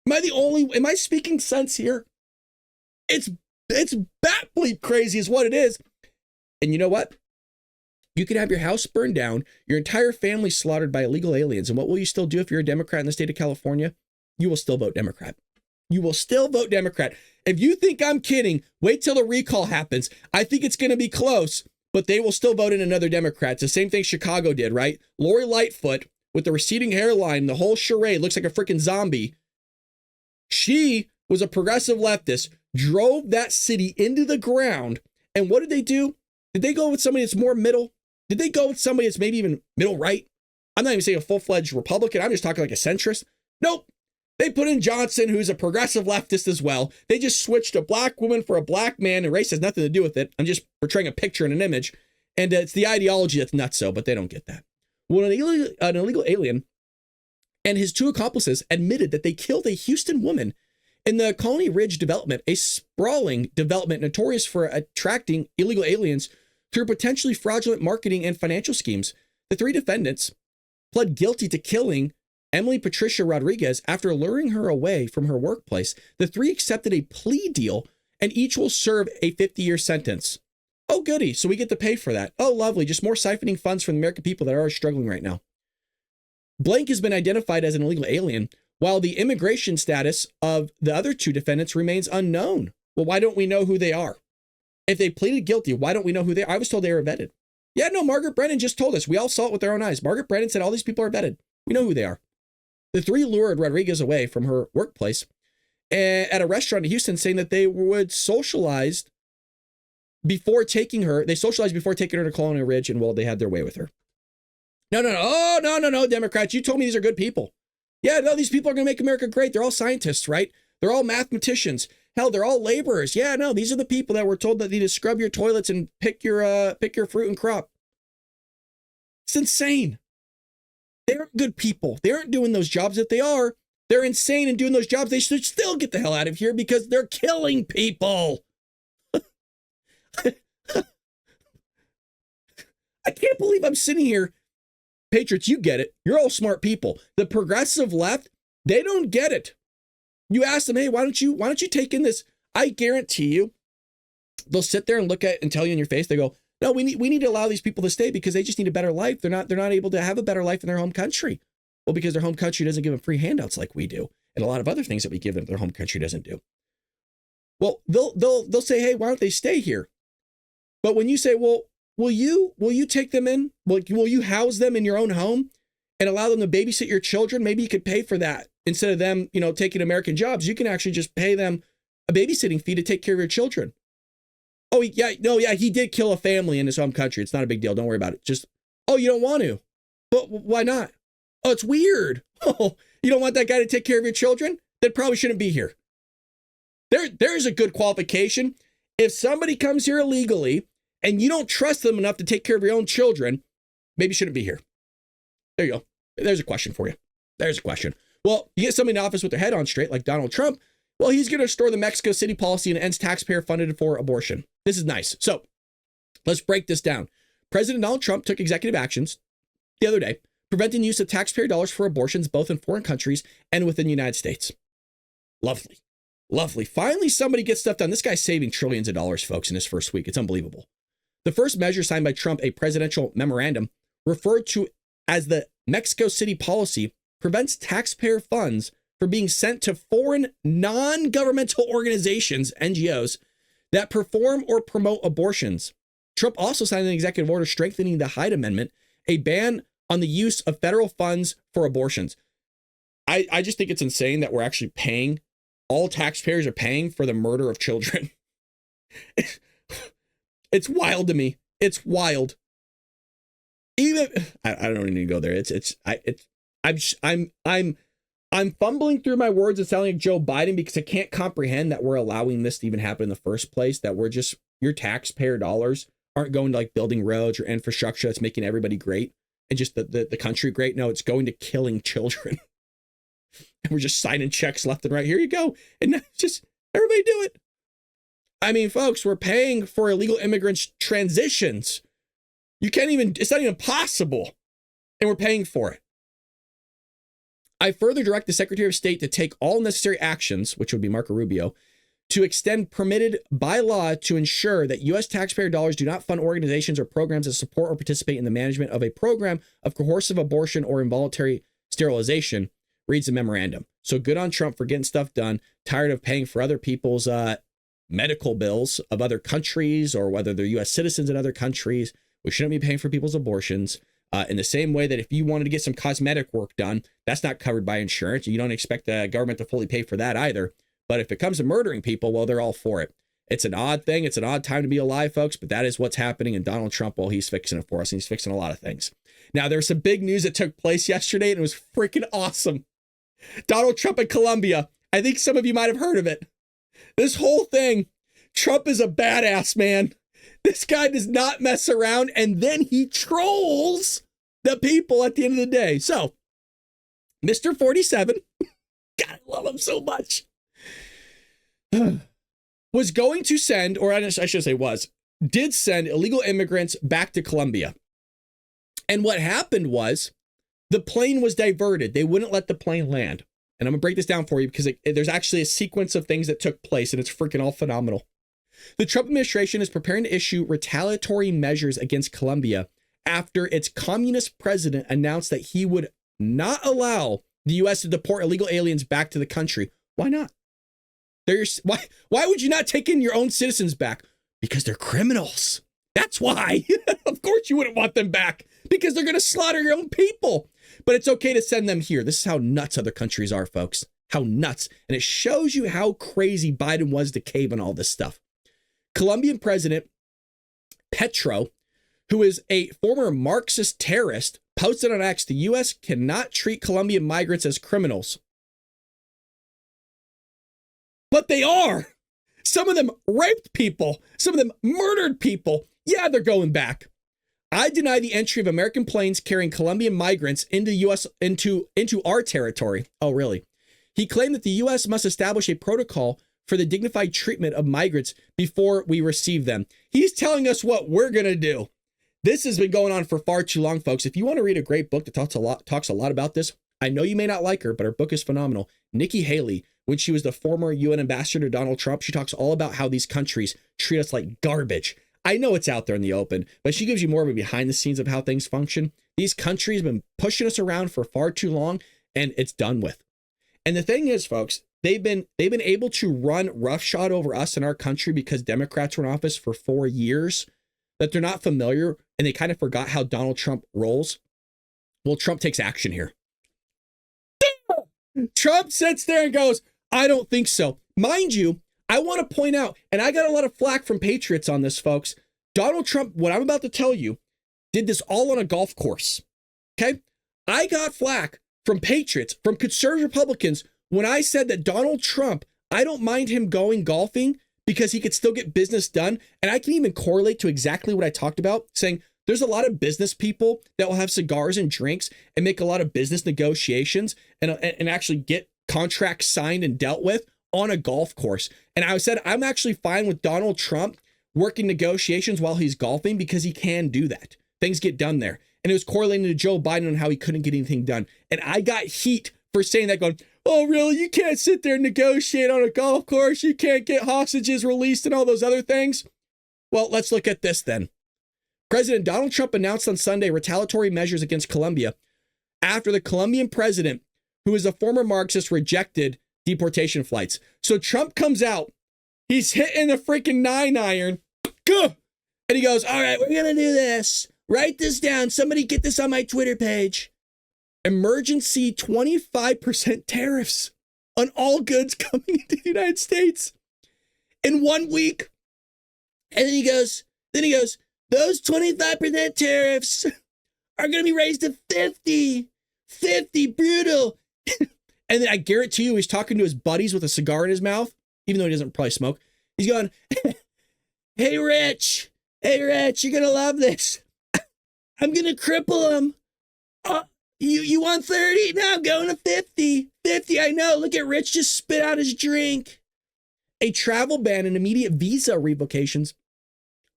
Am I speaking sense here? It's bat bleep crazy is what it is. And you know what? You can have your house burned down, your entire family slaughtered by illegal aliens. And what will you still do if you're a Democrat in the state of California? You will still vote Democrat. You will still vote Democrat. If you think I'm kidding, wait till the recall happens. I think it's going to be close, but they will still vote in another Democrat. It's the same thing Chicago did, right? Lori Lightfoot with the receding hairline, the whole charade, looks like a freaking zombie. She was a progressive leftist, drove that city into the ground. And what did they do? Did they go with somebody that's more middle? Did they go with somebody that's maybe even middle right? I'm not even saying a full-fledged Republican. I'm just talking like a centrist. Nope. They put in Johnson, who's a progressive leftist as well. They just switched a black woman for a black man, and race has nothing to do with it. I'm just portraying a picture and an image. And it's the ideology that's nutso, but they don't get that. Well, an illegal alien and his two accomplices admitted that they killed a Houston woman in the Colony Ridge development, a sprawling development notorious for attracting illegal aliens through potentially fraudulent marketing and financial schemes. The three defendants pled guilty to killing Emily Patricia Rodriguez after luring her away from her workplace. The three accepted a plea deal and each will serve a 50-year sentence. Oh, goody. So we get to pay for that. Oh, lovely. Just more siphoning funds from the American people that are struggling right now. Blank has been identified as an illegal alien, while the immigration status of the other two defendants remains unknown. Well, why don't we know who they are? If they pleaded guilty, why don't we know who they are? I was told they were vetted. Yeah, no, Margaret Brennan just told us. We all saw it with our own eyes. Margaret Brennan said all these people are vetted. We know who they are. The three lured Rodriguez away from her workplace at a restaurant in Houston, saying that they would socialize before taking her. They socialized before taking her to Colonial Ridge, and well, they had their way with her. No. Oh, no, Democrats. You told me these are good people. Yeah, no, these people are going to make America great. They're all scientists, right? They're all mathematicians. Hell, they're all laborers. Yeah, no, these are the people that were told that need to scrub your toilets and pick your fruit and crop. It's insane. They aren't good people. They aren't doing those jobs. If they are, they're insane and doing those jobs. They should still get the hell out of here because they're killing people. I can't believe I'm sitting here. Patriots, you get it. You're all smart people. The progressive left, they don't get it. You ask them, hey, why don't you take in this? I guarantee you, they'll sit there and look at and tell you in your face. They go, no, we need to allow these people to stay because they just need a better life. They're not able to have a better life in their home country. Well, because their home country doesn't give them free handouts like we do, and a lot of other things that we give them their home country doesn't do. Well, they'll say, hey, why don't they stay here? But when you say, well, will you take them in? Will you house them in your own home and allow them to babysit your children? Maybe you could pay for that instead of them, taking American jobs. You can actually just pay them a babysitting fee to take care of your children. Oh, yeah, no, yeah, he did kill a family in his home country. It's not a big deal. Don't worry about it. Just, oh, you don't want to? But why not? Oh, it's weird. Oh, you don't want that guy to take care of your children? That probably shouldn't be here. There's a good qualification. If somebody comes here illegally and you don't trust them enough to take care of your own children, maybe you shouldn't be here. There you go. There's a question for you. There's a question. Well, you get somebody in office with their head on straight, like Donald Trump. Well, he's going to restore the Mexico City policy and ends taxpayer funded for abortion. This is nice. So let's break this down. President Donald Trump took executive actions the other day, preventing the use of taxpayer dollars for abortions, both in foreign countries and within the United States. Lovely. Lovely. Finally, somebody gets stuff done. This guy's saving trillions of dollars, folks, in his first week. It's unbelievable. The first measure signed by Trump, a presidential memorandum referred to as the Mexico City policy, prevents taxpayer funds from being sent to foreign non-governmental organizations, NGOs, that perform or promote abortions. Trump also signed an executive order strengthening the Hyde Amendment, a ban on the use of federal funds for abortions. I just think it's insane that we're actually paying, all taxpayers are paying for the murder of children. It's wild to me. It's wild. Even I don't need to go there. I'm fumbling through my words and sounding like Joe Biden because I can't comprehend that we're allowing this to even happen in the first place, that we're just, your taxpayer dollars aren't going to like building roads or infrastructure that's making everybody great and just the country great. No, it's going to killing children. And we're just signing checks left and right. Here you go. And just everybody do it. I mean, folks, we're paying for illegal immigrants' transitions. You can't even, it's not even possible. And we're paying for it. I further direct the Secretary of State to take all necessary actions, which would be Marco Rubio, to extend permitted by law to ensure that U.S. taxpayer dollars do not fund organizations or programs that support or participate in the management of a program of coercive abortion or involuntary sterilization, reads the memorandum. So good on Trump for getting stuff done. Tired of paying for other people's medical bills of other countries, or whether they're U.S. citizens in other countries. We shouldn't be paying for people's abortions. In the same way that if you wanted to get some cosmetic work done, that's not covered by insurance. You don't expect the government to fully pay for that either. But if it comes to murdering people, well, they're all for it. It's an odd thing. It's an odd time to be alive, folks, but that is what's happening. And Donald Trump, well, he's fixing it for us, and he's fixing a lot of things. Now, there's some big news that took place yesterday, and it was freaking awesome. Donald Trump in Colombia. I think some of you might have heard of it. This whole thing, Trump is a badass, man. This guy does not mess around, and then he trolls the people at the end of the day. So, Mr. 47, God, I love him so much, was going to send, or I should say did send illegal immigrants back to Colombia. And what happened was the plane was diverted. They wouldn't let the plane land. And I'm going to break this down for you because there's actually a sequence of things that took place, and it's freaking all phenomenal. The Trump administration is preparing to issue retaliatory measures against Colombia after its communist president announced that he would not allow the U.S. to deport illegal aliens back to the country. Why not? Why would you not take in your own citizens back? Because they're criminals. That's why. Of course you wouldn't want them back, because they're going to slaughter your own people. But it's okay to send them here. This is how nuts other countries are, folks. How nuts. And it shows you how crazy Biden was to cave on all this stuff. Colombian President Petro, who is a former Marxist terrorist, posted on X, the U.S. cannot treat Colombian migrants as criminals. But they are. Some of them raped people. Some of them murdered people. Yeah, they're going back. I deny the entry of American planes carrying Colombian migrants into U.S. into our territory. Oh, really? He claimed that the U.S. must establish a protocol for the dignified treatment of migrants before we receive them. He's telling us what we're going to do. This has been going on for far too long, folks. If you want to read a great book that talks a lot about this, I know you may not like her, but her book is phenomenal. Nikki Haley, when she was the former UN ambassador to Donald Trump, she talks all about how these countries treat us like garbage. I know it's out there in the open, but she gives you more of a behind the scenes of how things function. These countries have been pushing us around for far too long, and it's done with. And the thing is, folks, they've been able to run roughshod over us in our country because Democrats were in office for 4 years, that they're not familiar, and they kind of forgot how Donald Trump rolls. Well, Trump takes action here. Trump sits there and goes, I don't think so. Mind you, I want to point out, and I got a lot of flack from patriots on this, folks. Donald Trump, what I'm about to tell you, did this all on a golf course. Okay? I got flack from patriots, from conservative Republicans, when I said that Donald Trump, I don't mind him going golfing because he could still get business done. And I can even correlate to exactly what I talked about, saying there's a lot of business people that will have cigars and drinks and make a lot of business negotiations and actually get contracts signed and dealt with on a golf course. And I said, I'm actually fine with Donald Trump working negotiations while he's golfing because he can do that. Things get done there. And it was correlating to Joe Biden on how he couldn't get anything done. And I got heat for saying that, going, oh, really? You can't sit there and negotiate on a golf course. You can't get hostages released and all those other things. Well, let's look at this then. President Donald Trump announced on Sunday retaliatory measures against Colombia after the Colombian president, who is a former Marxist, rejected deportation flights. So Trump comes out, he's hitting the freaking 9-iron, and he goes, all right, we're going to do this. Write this down. Somebody get this on my Twitter page. Emergency 25% tariffs on all goods coming into the United States in 1 week. And then he goes, those 25% tariffs are going to be raised to 50, brutal. And then I guarantee you, he's talking to his buddies with a cigar in his mouth, even though he doesn't probably smoke. He's going, hey, Rich, you're going to love this. I'm going to cripple him. You want 30? No, I'm going to 50. 50, I know. Look at Rich just spit out his drink. A travel ban and immediate visa revocations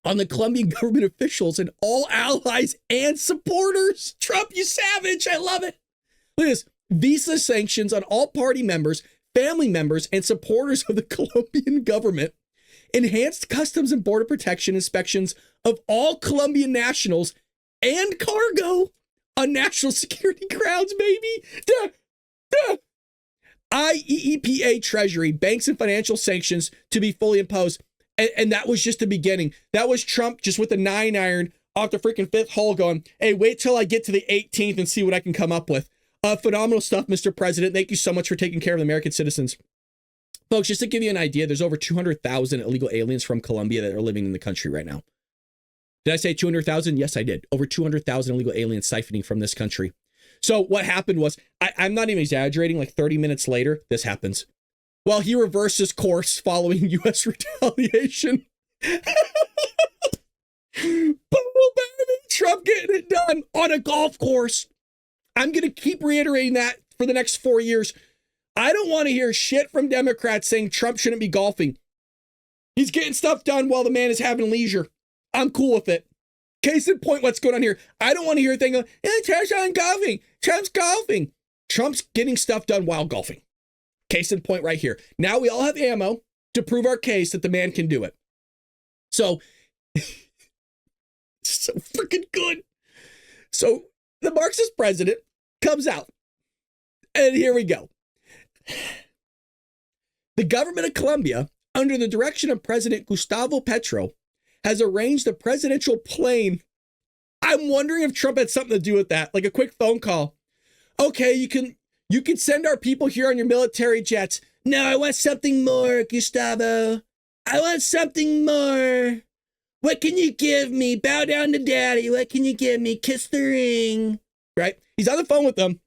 on the Colombian government officials and all allies and supporters. Trump, you savage. I love it. Look at this. Visa sanctions on all party members, family members, and supporters of the Colombian government. Enhanced customs and border protection inspections of all Colombian nationals and cargo on national security grounds, baby. IEEPA, Treasury, banks and financial sanctions to be fully imposed. And that was just the beginning. That was Trump just with a 9-iron off the freaking 5th hole going, hey, wait till I get to the 18th and see what I can come up with. Phenomenal stuff, Mr. President. Thank you so much for taking care of the American citizens. Folks, just to give you an idea, there's over 200,000 illegal aliens from Colombia that are living in the country right now. Did I say 200,000? Yes, I did. Over 200,000 illegal aliens siphoning from this country. So what happened was, I'm not even exaggerating, like 30 minutes later, this happens. Well, he reverses course following U.S. retaliation. Boom, baby, Trump getting it done on a golf course. I'm going to keep reiterating that for the next 4 years. I don't want to hear shit from Democrats saying Trump shouldn't be golfing. He's getting stuff done while the man is having leisure. I'm cool with it. Case in point, what's going on here? I don't want to hear a thing of, Trump's on golfing. Trump's golfing. Trump's getting stuff done while golfing. Case in point right here. Now we all have ammo to prove our case that the man can do it. So, so freaking good. So the Marxist president comes out. And here we go. The government of Colombia, under the direction of President Gustavo Petro, has arranged a presidential plane. I'm wondering if Trump had something to do with that, like a quick phone call. Okay, you can send our people here on your military jets. No, I want something more, Gustavo. I want something more. What can you give me? Bow down to daddy. What can you give me? Kiss the ring. Right? He's on the phone with them.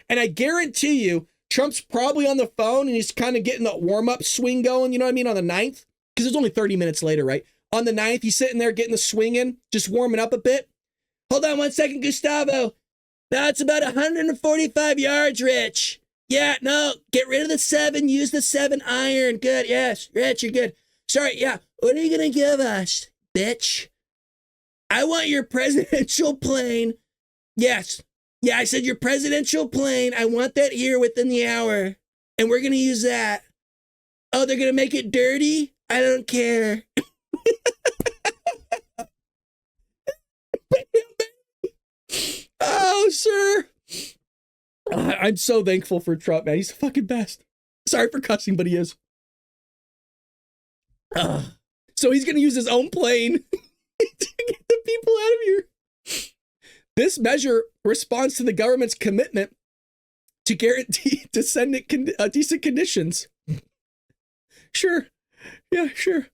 And I guarantee you, Trump's probably on the phone and he's kind of getting the warm-up swing going, you know what I mean, on the 9th? Because it's only 30 minutes later, right? On the 9th, he's sitting there getting the swing in, just warming up a bit. Hold on 1 second, Gustavo. No, it's about 145 yards, Rich. Yeah, no, get rid of the 7, use the 7 iron. Good, yes, Rich, you're good. Sorry, yeah, what are you going to give us, bitch? I want your presidential plane. Yes. Yeah, I said your presidential plane. I want that here within the hour. And we're going to use that. Oh, they're going to make it dirty? I don't care. Oh, sir. I'm so thankful for Trump, man. He's the fucking best. Sorry for cussing, but he is. So he's going to use his own plane to get the people out of here. This measure responds to the government's commitment to guarantee descendant decent conditions. Sure. Yeah, sure.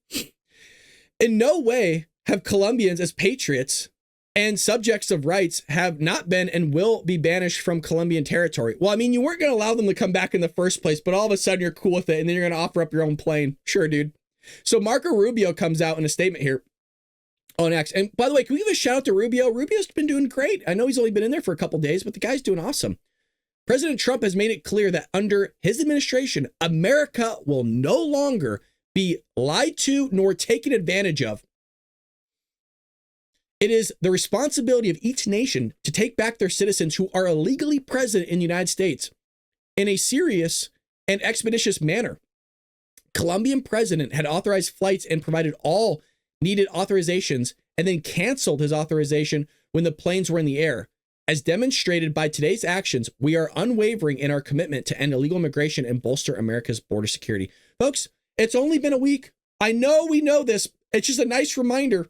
In no way have Colombians as patriots and subjects of rights have not been and will be banished from Colombian territory. Well, I mean, you weren't going to allow them to come back in the first place, but all of a sudden you're cool with it, and then you're going to offer up your own plane. Sure, dude. So Marco Rubio comes out in a statement here on X. And by the way, can we give a shout out to Rubio? Rubio's been doing great. I know he's only been in there for a couple days, but the guy's doing awesome. President Trump has made it clear that under his administration, America will no longer be lied to nor taken advantage of. It is the responsibility of each nation to take back their citizens who are illegally present in the United States in a serious and expeditious manner. Colombian president had authorized flights and provided all needed authorizations and then canceled his authorization when the planes were in the air. As demonstrated by today's actions, we are unwavering in our commitment to end illegal immigration and bolster America's border security. Folks, it's only been a week. I know we know this. It's just a nice reminder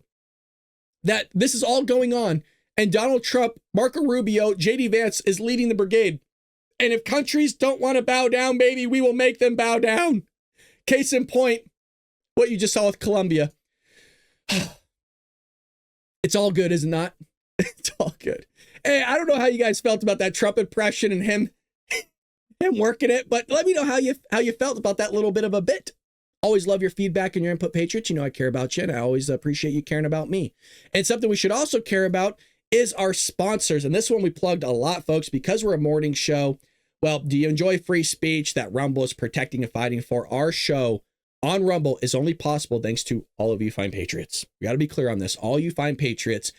that this is all going on. And Donald Trump, Marco Rubio, JD Vance is leading the brigade. And if countries don't want to bow down, baby, we will make them bow down. Case in point, what you just saw with Colombia. It's all good, is it not? It's all good. Hey, I don't know how you guys felt about that Trump impression and him working it, but let me know how you felt about that little bit of a bit. Always love your feedback and your input, Patriots. You know I care about you, and I always appreciate you caring about me. And something we should also care about is our sponsors. And this one we plugged a lot, folks, because we're a morning show. Well, do you enjoy free speech that Rumble is protecting and fighting for? Our show on Rumble is only possible thanks to all of you fine Patriots. We got to be clear on this. All you fine Patriots.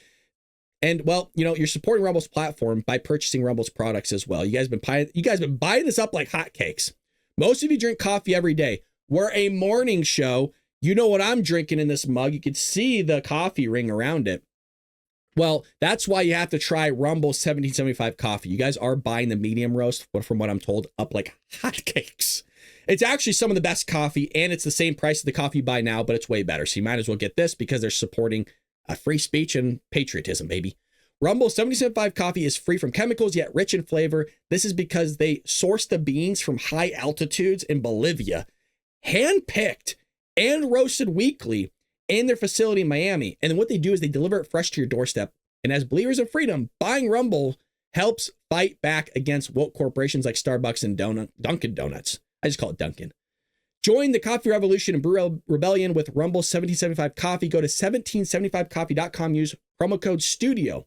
And, well, you know, you're supporting Rumble's platform by purchasing Rumble's products as well. You guys been buying this up like hotcakes. Most of you drink coffee every day. We're a morning show. You know what I'm drinking in this mug. You can see the coffee ring around it. Well, that's why you have to try Rumble 1775 coffee. You guys are buying the medium roast, but from what I'm told, up like hotcakes. It's actually some of the best coffee, and it's the same price as the coffee you buy now, but it's way better. So you might as well get this because they're supporting free speech and patriotism, baby. Rumble 1775 coffee is free from chemicals, yet rich in flavor. This is because they source the beans from high altitudes in Bolivia. hand-picked and roasted weekly in their facility in Miami. And then what they do is they deliver it fresh to your doorstep. And as believers of freedom, buying Rumble helps fight back against woke corporations like Starbucks and Dunkin' Donuts. I just call it Dunkin'. Join the coffee revolution and brew rebellion with Rumble 1775 Coffee. Go to 1775coffee.com, use promo code STUDIO,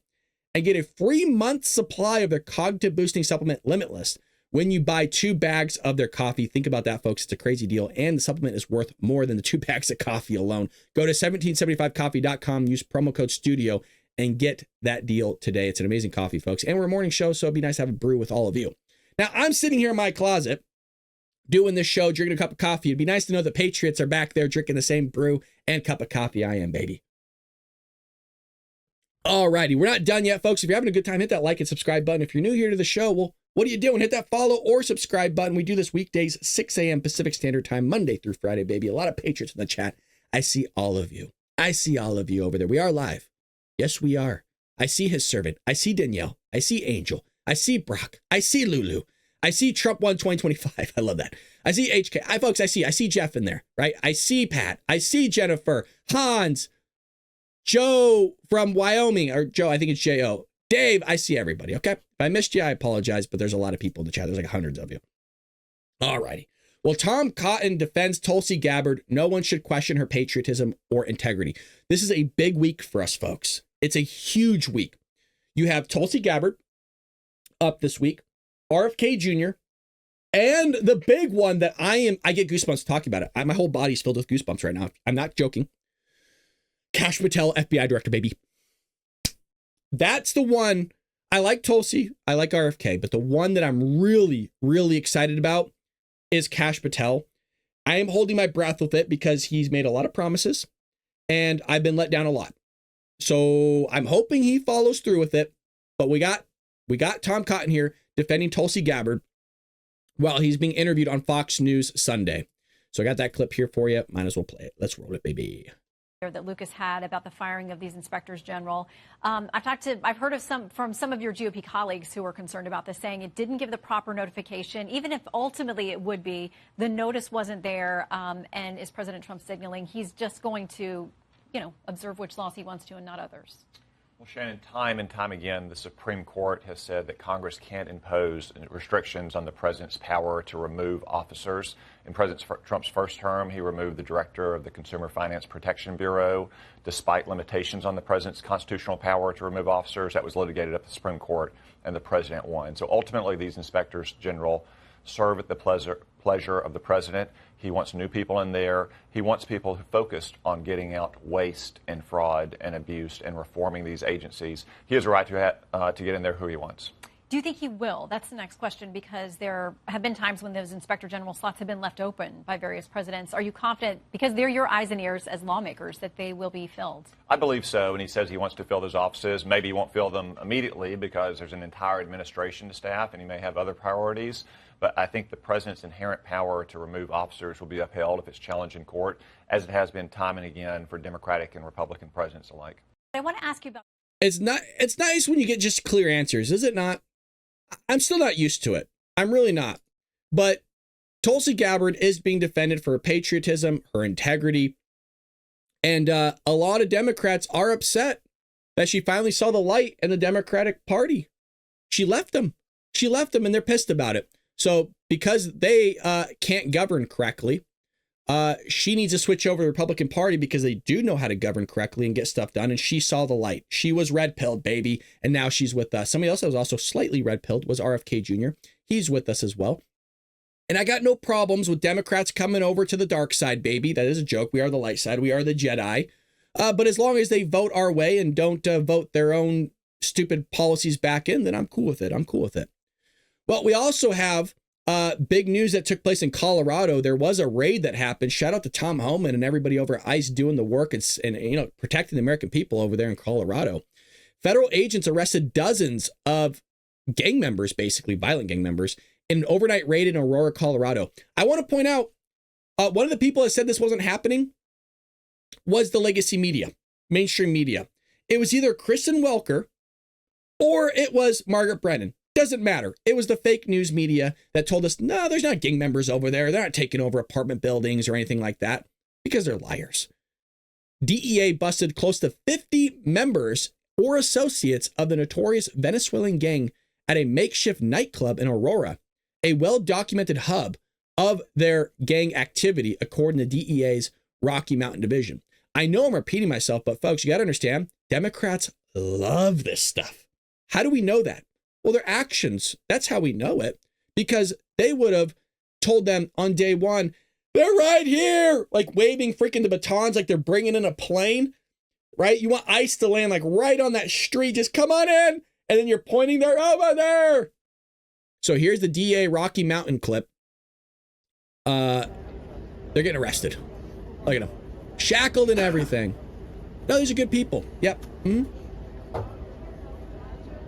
and get a free month supply of their cognitive boosting supplement Limitless when you buy 2 bags of their coffee. Think about that, folks. It's a crazy deal, and the supplement is worth more than the 2 bags of coffee alone. Go to 1775coffee.com, use promo code STUDIO, and get that deal today. It's an amazing coffee, folks. And we're a morning show, so it'd be nice to have a brew with all of you. Now, I'm sitting here in my closet doing this show, drinking a cup of coffee. It'd be nice to know the Patriots are back there drinking the same brew and cup of coffee I am, baby. All righty, we're not done yet, folks. If you're having a good time, hit that like and subscribe button. If you're new here to the show, well, what are you doing? Hit that follow or subscribe button. We do this weekdays, 6 a.m. Pacific Standard Time, Monday through Friday, baby. A lot of Patriots in the chat. I see all of you. I see all of you over there. We are live. Yes, we are. I see his servant. I see Danielle. I see Angel. I see Brock. I see Lulu. I see Trump won 2025. I love that. I see HK. Folks, I see Jeff in there, right? I see Pat. I see Jennifer, Hans, Joe from Wyoming, or Joe, I think it's J-O. Dave, I see everybody, okay? If I missed you, I apologize, but there's a lot of people in the chat. There's like hundreds of you. All righty. Well, Tom Cotton defends Tulsi Gabbard. No one should question her patriotism or integrity. This is a big week for us, folks. It's a huge week. You have Tulsi Gabbard up this week, RFK Jr., and the big one that I get goosebumps talking about it. My whole body's filled with goosebumps right now. I'm not joking. Kash Patel, FBI director, baby. That's the one. I like Tulsi. I like RFK, but the one that I'm really, really excited about is Kash Patel. I am holding my breath with it because he's made a lot of promises and I've been let down a lot. So I'm hoping he follows through with it. But we got Tom Cotton here defending Tulsi Gabbard while he's being interviewed on Fox News Sunday. So I got that clip here for you. Might as well play it. Let's roll it, baby. That Lucas had about the firing of these inspectors general. I've heard from some of your GOP colleagues who are concerned about this, saying it didn't give the proper notification, even if ultimately it would be. The notice wasn't there, and is President Trump signaling he's just going to, observe which laws he wants to and not others? Well, Shannon, time and time again, the Supreme Court has said that Congress can't impose restrictions on the president's power to remove officers. In President Trump's first term, he removed the director of the Consumer Finance Protection Bureau, despite limitations on the president's constitutional power to remove officers. That was litigated at the Supreme Court, and the president won. So ultimately, these inspectors general serve at the pleasure of the president. He wants new people in there. He wants people who focused on getting out waste and fraud and abuse and reforming these agencies. He has a right to get in there who he wants. Do you think he will? That's the next question, because there have been times when those inspector general slots have been left open by various presidents. Are you confident, because they're your eyes and ears as lawmakers, that they will be filled? I believe so, and he says he wants to fill those offices. Maybe he won't fill them immediately because there's an entire administration to staff and he may have other priorities. But I think the president's inherent power to remove officers will be upheld if it's challenged in court, as it has been time and again for Democratic and Republican presidents alike. I want to ask you about... It's nice when you get just clear answers, is it not? I'm still not used to it. I'm really not. But Tulsi Gabbard is being defended for her patriotism, her integrity. And a lot of Democrats are upset that she finally saw the light in the Democratic Party. She left them. And they're pissed about it. So because they can't govern correctly, she needs to switch over to the Republican Party because they do know how to govern correctly and get stuff done. And she saw the light. She was red-pilled, baby. And now she's with us. Somebody else that was also slightly red-pilled was RFK Jr. He's with us as well. And I got no problems with Democrats coming over to the dark side, baby. That is a joke. We are the light side. We are the Jedi. But as long as they vote our way and don't vote their own stupid policies back in, then I'm cool with it. Well, we also have big news that took place in Colorado. There was a raid that happened. Shout out to Tom Homan and everybody over at ICE doing the work and protecting the American people over there in Colorado. Federal agents arrested dozens of gang members, basically violent gang members, in an overnight raid in Aurora, Colorado. I want to point out one of the people that said this wasn't happening was the legacy media, mainstream media. It was either Kristen Welker or it was Margaret Brennan. Doesn't matter. It was the fake news media that told us, no, there's not gang members over there. They're not taking over apartment buildings or anything like that, because they're liars. DEA busted close to 50 members or associates of the notorious Venezuelan gang at a makeshift nightclub in Aurora, a well-documented hub of their gang activity, according to DEA's Rocky Mountain Division. I know I'm repeating myself, but folks, you got to understand, Democrats love this stuff. How do we know that? Well, their actions, that's how we know it, because they would have told them on day one, they're right here, like waving freaking the batons like they're bringing in a plane, right? You want ICE to land like right on that street, just come on in, and then you're pointing there, over there. So here's the DA Rocky Mountain clip. They're getting arrested. Look at them. Shackled and everything. No, these are good people. Yep.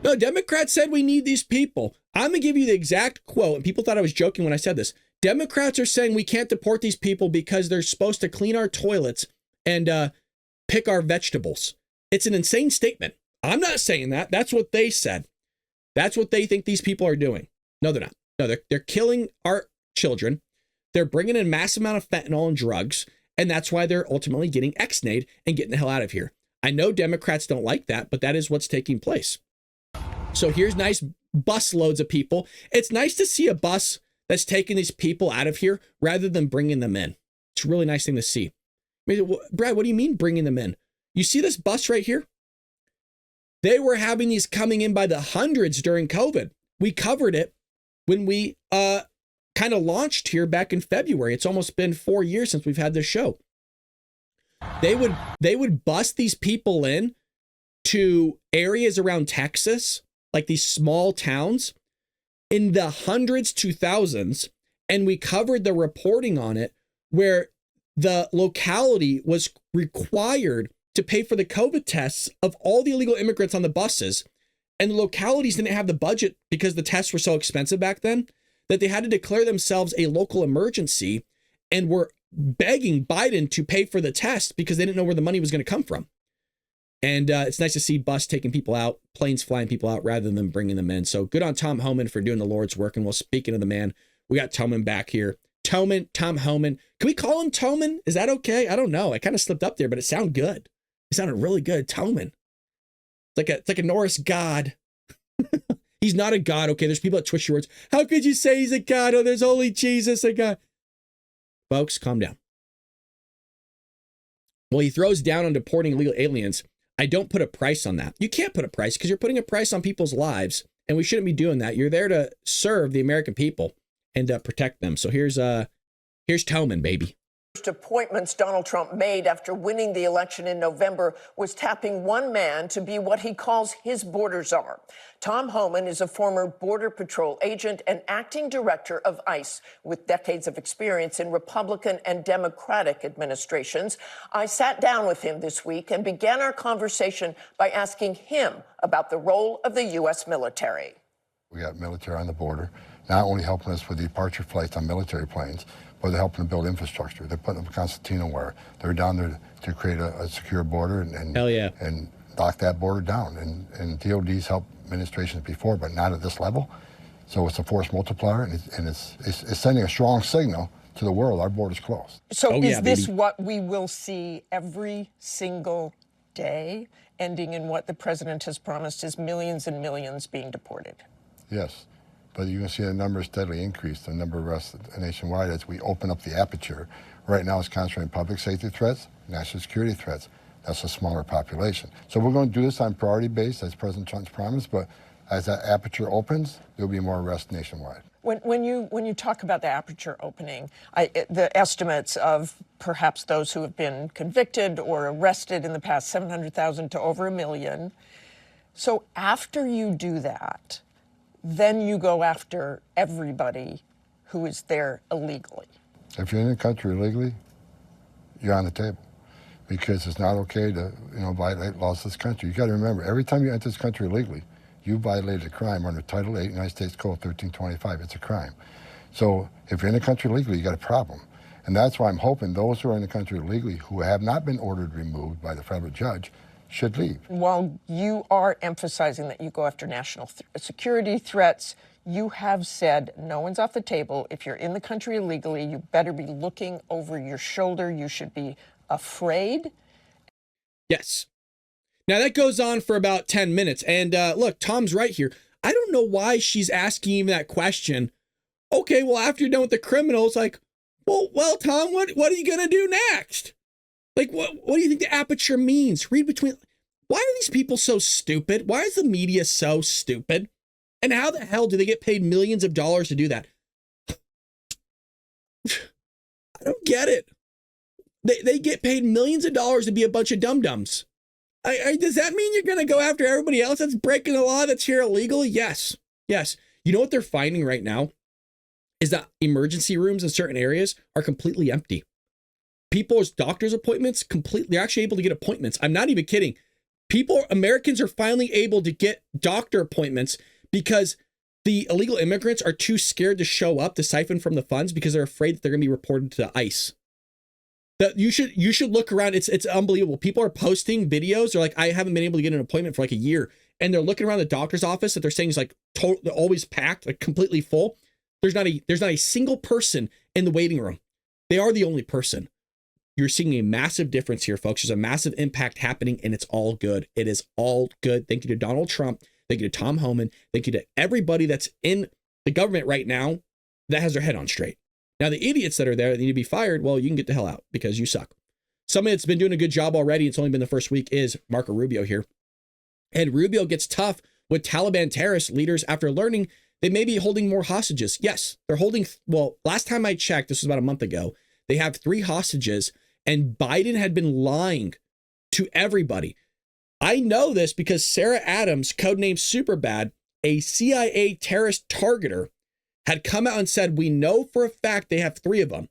No, Democrats said we need these people. I'm going to give you the exact quote, and people thought I was joking when I said this. Democrats are saying we can't deport these people because they're supposed to clean our toilets and pick our vegetables. It's an insane statement. I'm not saying that. That's what they said. That's what they think these people are doing. No, they're not. No, they're killing our children. They're bringing in a massive amount of fentanyl and drugs, and that's why they're ultimately getting ex-nayed and getting the hell out of here. I know Democrats don't like that, but that is what's taking place. So here's nice bus loads of people. It's nice to see a bus that's taking these people out of here rather than bringing them in. It's a really nice thing to see. I mean, Brad, what do you mean bringing them in? You see this bus right here? They were having these coming in by the hundreds during COVID. We covered it when we kind of launched here back in February. It's almost been 4 years since we've had this show. They would bus these people in to areas around Texas, like these small towns, in the hundreds to thousands, and we covered the reporting on it where the locality was required to pay for the COVID tests of all the illegal immigrants on the buses, and the localities didn't have the budget because the tests were so expensive back then that they had to declare themselves a local emergency and were begging Biden to pay for the test because they didn't know where the money was going to come from. And it's nice to see bus taking people out, planes flying people out rather than bringing them in. So good on Tom Homan for doing the Lord's work. And well, speaking of the man, we got Toman back here. Tom Homan. Can we call him Toman? Is that okay? I don't know. I kind of slipped up there, but it sounded good. It sounded really good. Toman. It's like a Norse god. He's not a god. Okay, there's people that twist your words. How could you say he's a god? Oh, there's only Jesus, a god. Folks, calm down. Well, he throws down on deporting illegal aliens. I don't put a price on that. You can't put a price because you're putting a price on people's lives, and we shouldn't be doing that. You're there to serve the American people and protect them. So here's Toman, baby. Appointments Donald Trump made after winning the election in November was tapping one man to be what he calls his border czar. Tom Homan is a former Border Patrol agent and acting director of ICE with decades of experience in Republican and Democratic administrations. I sat down with him this week and began our conversation by asking him about the role of the U.S. military. We got military on the border, not only helping us with departure flights on military planes, but they're helping to build infrastructure. They're putting up Constantino wire. They're down there to create a secure border and hell yeah, and lock that border down. And DOD's helped administrations before, but not at this level. So it's a force multiplier, and it's sending a strong signal to the world. Our border's closed. So is this what we will see every single day, ending in what the president has promised is millions and millions being deported? Yes. But you can see the numbers steadily increase, the number of arrests nationwide as we open up the aperture. Right now it's concentrating public safety threats, national security threats. That's a smaller population. So we're going to do this on priority base, as President Trump's promised, but as that aperture opens, there'll be more arrests nationwide. When you talk about the aperture opening, the estimates of perhaps those who have been convicted or arrested in the past, 700,000 to over 1 million. So after you do that, then you go after everybody who is there illegally. If you're in the country illegally, you're on the table, because it's not okay to violate laws of this country. You got to remember, every time you enter this country illegally, you violated a crime under Title 8, United States Code 1325. It's a crime. So if you're in the country illegally, you got a problem. And that's why I'm hoping those who are in the country illegally who have not been ordered removed by the federal judge, should leave. While you are emphasizing that you go after national security threats, you have said no one's off the table. If you're in the country illegally, you better be looking over your shoulder. You should be afraid. Yes. Now that goes on for about 10 minutes. And look, Tom's right here. I don't know why she's asking him that question. Okay, well, after you're done with the criminals, like, well, Tom, what are you going to do next? Like, what do you think the aperture means? Read between. Why are these people so stupid? Why is the media so stupid? And how the hell do they get paid millions of dollars to do that? I don't get it. They get paid millions of dollars to be a bunch of dum-dums. Does that mean you're going to go after everybody else that's breaking the law that's here illegally? Yes. Yes. You know what they're finding right now is that emergency rooms in certain areas are completely empty. People's doctor's appointments they're actually able to get appointments. I'm not even kidding. Americans are finally able to get doctor appointments because the illegal immigrants are too scared to show up to siphon from the funds because they're afraid that they're going to be reported to ICE. That you should look around. It's unbelievable. People are posting videos. They're like, I haven't been able to get an appointment for like a year. And they're looking around the doctor's office that they're saying is like they're always packed, like completely full. There's not a single person in the waiting room. They are the only person. You're seeing a massive difference here, folks. There's a massive impact happening, and it's all good. It is all good. Thank you to Donald Trump. Thank you to Tom Homan. Thank you to everybody that's in the government right now that has their head on straight. Now, the idiots that are there that need to be fired, well, you can get the hell out because you suck. Somebody that's been doing a good job already, it's only been the first week, is Marco Rubio here. And Rubio gets tough with Taliban terrorist leaders after learning they may be holding more hostages. Yes, they're holding, well, last time I checked, this was about a month ago, they have 3 hostages, and Biden had been lying to everybody. I know this because Sarah Adams, codenamed Superbad, a CIA terrorist targeter, had come out and said, we know for a fact they have 3 of them.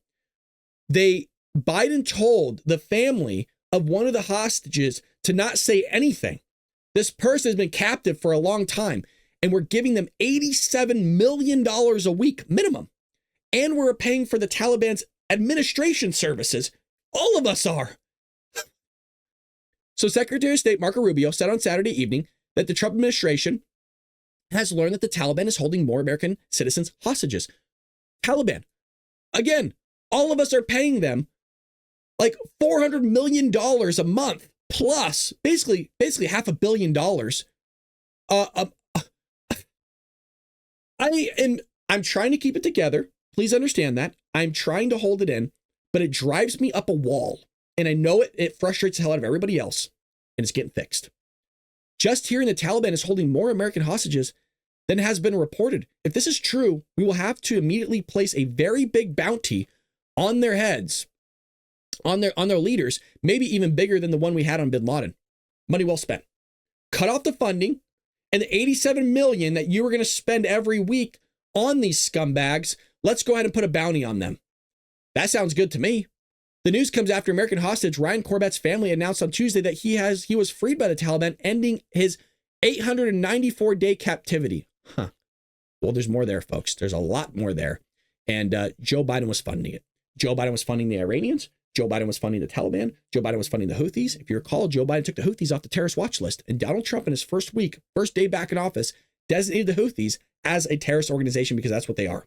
Biden told the family of one of the hostages to not say anything. This person has been captive for a long time, and we're giving them $87 million a week minimum. And we're paying for the Taliban's administration services. All of us are. So Secretary of State Marco Rubio said on Saturday evening that the Trump administration has learned that the Taliban is holding more American citizens hostages. Taliban. Again, all of us are paying them like $400 million a month plus basically $500 million. I'm trying to keep it together. Please understand that. I'm trying to hold it in, but it drives me up a wall. And I know it frustrates the hell out of everybody else, and it's getting fixed. Just hearing the Taliban is holding more American hostages than has been reported. If this is true, we will have to immediately place a very big bounty on their heads, on their leaders, maybe even bigger than the one we had on bin Laden. Money well spent. Cut off the funding, and the $87 million that you were going to spend every week on these scumbags, let's go ahead and put a bounty on them. That sounds good to me. The news comes after American hostage Ryan Corbett's family announced on Tuesday that he was freed by the Taliban, ending his 894-day captivity. Huh. Well, there's more there, folks. There's a lot more there. And Joe Biden was funding it. Joe Biden was funding the Iranians. Joe Biden was funding the Taliban. Joe Biden was funding the Houthis. If you recall, Joe Biden took the Houthis off the terrorist watch list. And Donald Trump, in his first day back in office, designated the Houthis as a terrorist organization because that's what they are.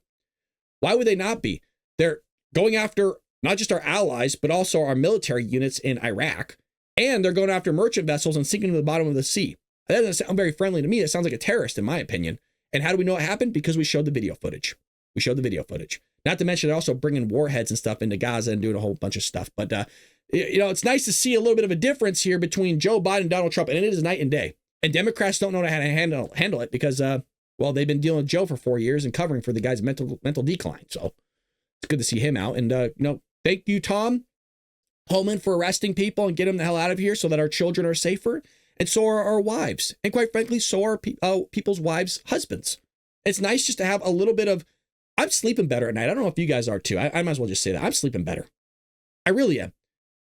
Why would they not be? They're going after not just our allies, but also our military units in Iraq. And they're going after merchant vessels and sinking to the bottom of the sea. That doesn't sound very friendly to me. It sounds like a terrorist, in my opinion. And how do we know it happened? Because we showed the video footage. Not to mention they're also bringing warheads and stuff into Gaza and doing a whole bunch of stuff. But, it's nice to see a little bit of a difference here between Joe Biden and Donald Trump. And it is night and day. And Democrats don't know how to handle it because, they've been dealing with Joe for 4 years and covering for the guy's mental decline. So it's good to see him out. And, thank you, Tom Homan, for arresting people and getting them the hell out of here so that our children are safer. And so are our wives. And quite frankly, so are people's wives' husbands. It's nice just to have a little bit of, I'm sleeping better at night. I don't know if you guys are too. I might as well just say that. I'm sleeping better. I really am.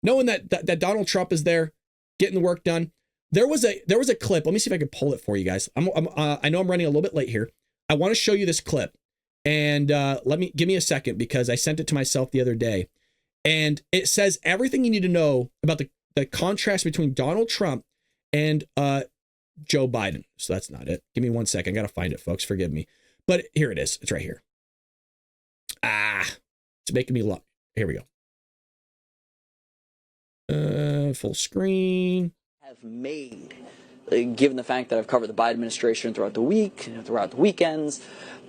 Knowing that Donald Trump is there, getting the work done. There was a clip. Let me see if I can pull it for you guys. I know I'm running a little bit late here. I want to show you this clip. And give me a second because I sent it to myself the other day. And it says everything you need to know about the contrast between Donald Trump and Joe Biden. So that's not it. Give me 1 second. I got to find it, folks. Forgive me. But here it is. It's right here. It's making me look. Here we go. Full screen. Have made, given the fact that I've covered the Biden administration throughout the week, throughout the weekends,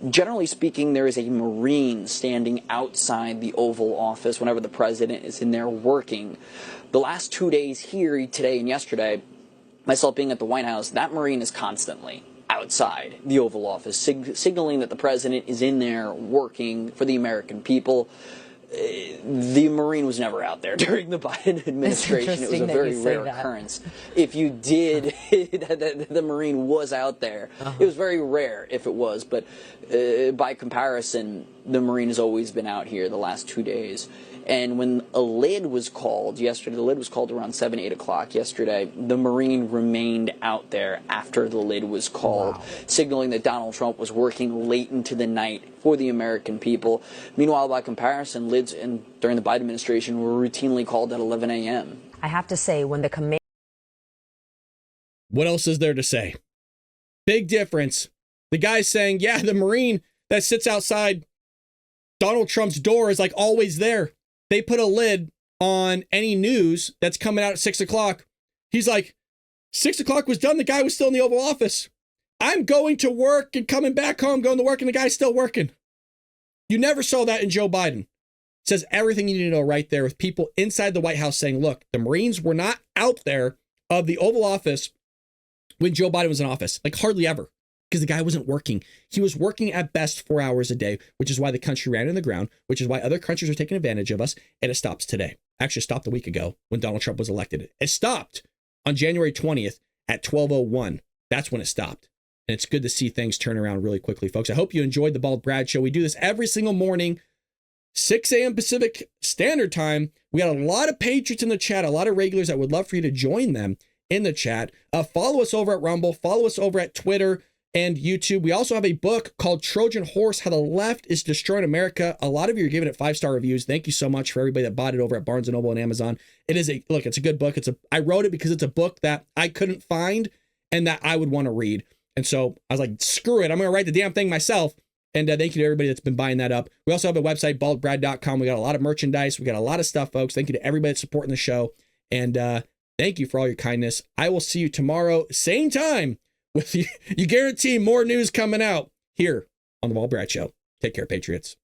generally speaking, there is a Marine standing outside the Oval Office whenever the president is in there working. The last 2 days here, today and yesterday, myself being at the White House, that Marine is constantly outside the Oval Office, signaling that the president is in there working for the American people. The Marine was never out there during the Biden administration. It was a very rare occurrence. If you did, the Marine was out there. It was very rare if it was, but by comparison, the Marine has always been out here the last 2 days. And when a lid was called yesterday, the lid was called around 7, 8 o'clock yesterday, the Marine remained out there after the lid was called, signaling that Donald Trump was working late into the night for the American people. Meanwhile, by comparison, lids during the Biden administration were routinely called at 11 a.m. I have to say, when the command... What else is there to say? Big difference. The guy's saying, yeah, the Marine that sits outside Donald Trump's door is like always there. They put a lid on any news that's coming out at 6 o'clock. He's like, 6 o'clock was done. The guy was still in the Oval Office. I'm going to work and coming back home, going to work, and the guy's still working. You never saw that in Joe Biden. It says everything you need to know right there with people inside the White House saying, look, the Marines were not out there of the Oval Office when Joe Biden was in office, like hardly ever. Because the guy wasn't working. He was working at best 4 hours a day, which is why the country ran in the ground, which is why other countries are taking advantage of us, and it stops today. Actually, it stopped a week ago when Donald Trump was elected. It stopped on January 20th at 12:01. That's when it stopped. And it's good to see things turn around really quickly, folks. I hope you enjoyed the Bald Brad Show. We do this every single morning, 6 a.m. Pacific Standard Time. We got a lot of patriots in the chat, a lot of regulars. I would love for you to join them in the chat. Follow us over at Rumble. Follow us over at Twitter and YouTube. We also have a book called Trojan Horse, How the Left is Destroying America. A lot of you are giving it 5-star reviews. Thank you so much for everybody that bought it over at Barnes & Noble and Amazon. It is it's a good book. I wrote it because it's a book that I couldn't find and that I would want to read. And so I was like, screw it. I'm going to write the damn thing myself. And thank you to everybody that's been buying that up. We also have a website, baldbrad.com. We got a lot of merchandise. We got a lot of stuff, folks. Thank you to everybody that's supporting the show. And thank you for all your kindness. I will see you tomorrow, same time. With you guarantee more news coming out here on the Bald Brad Show. Take care, Patriots.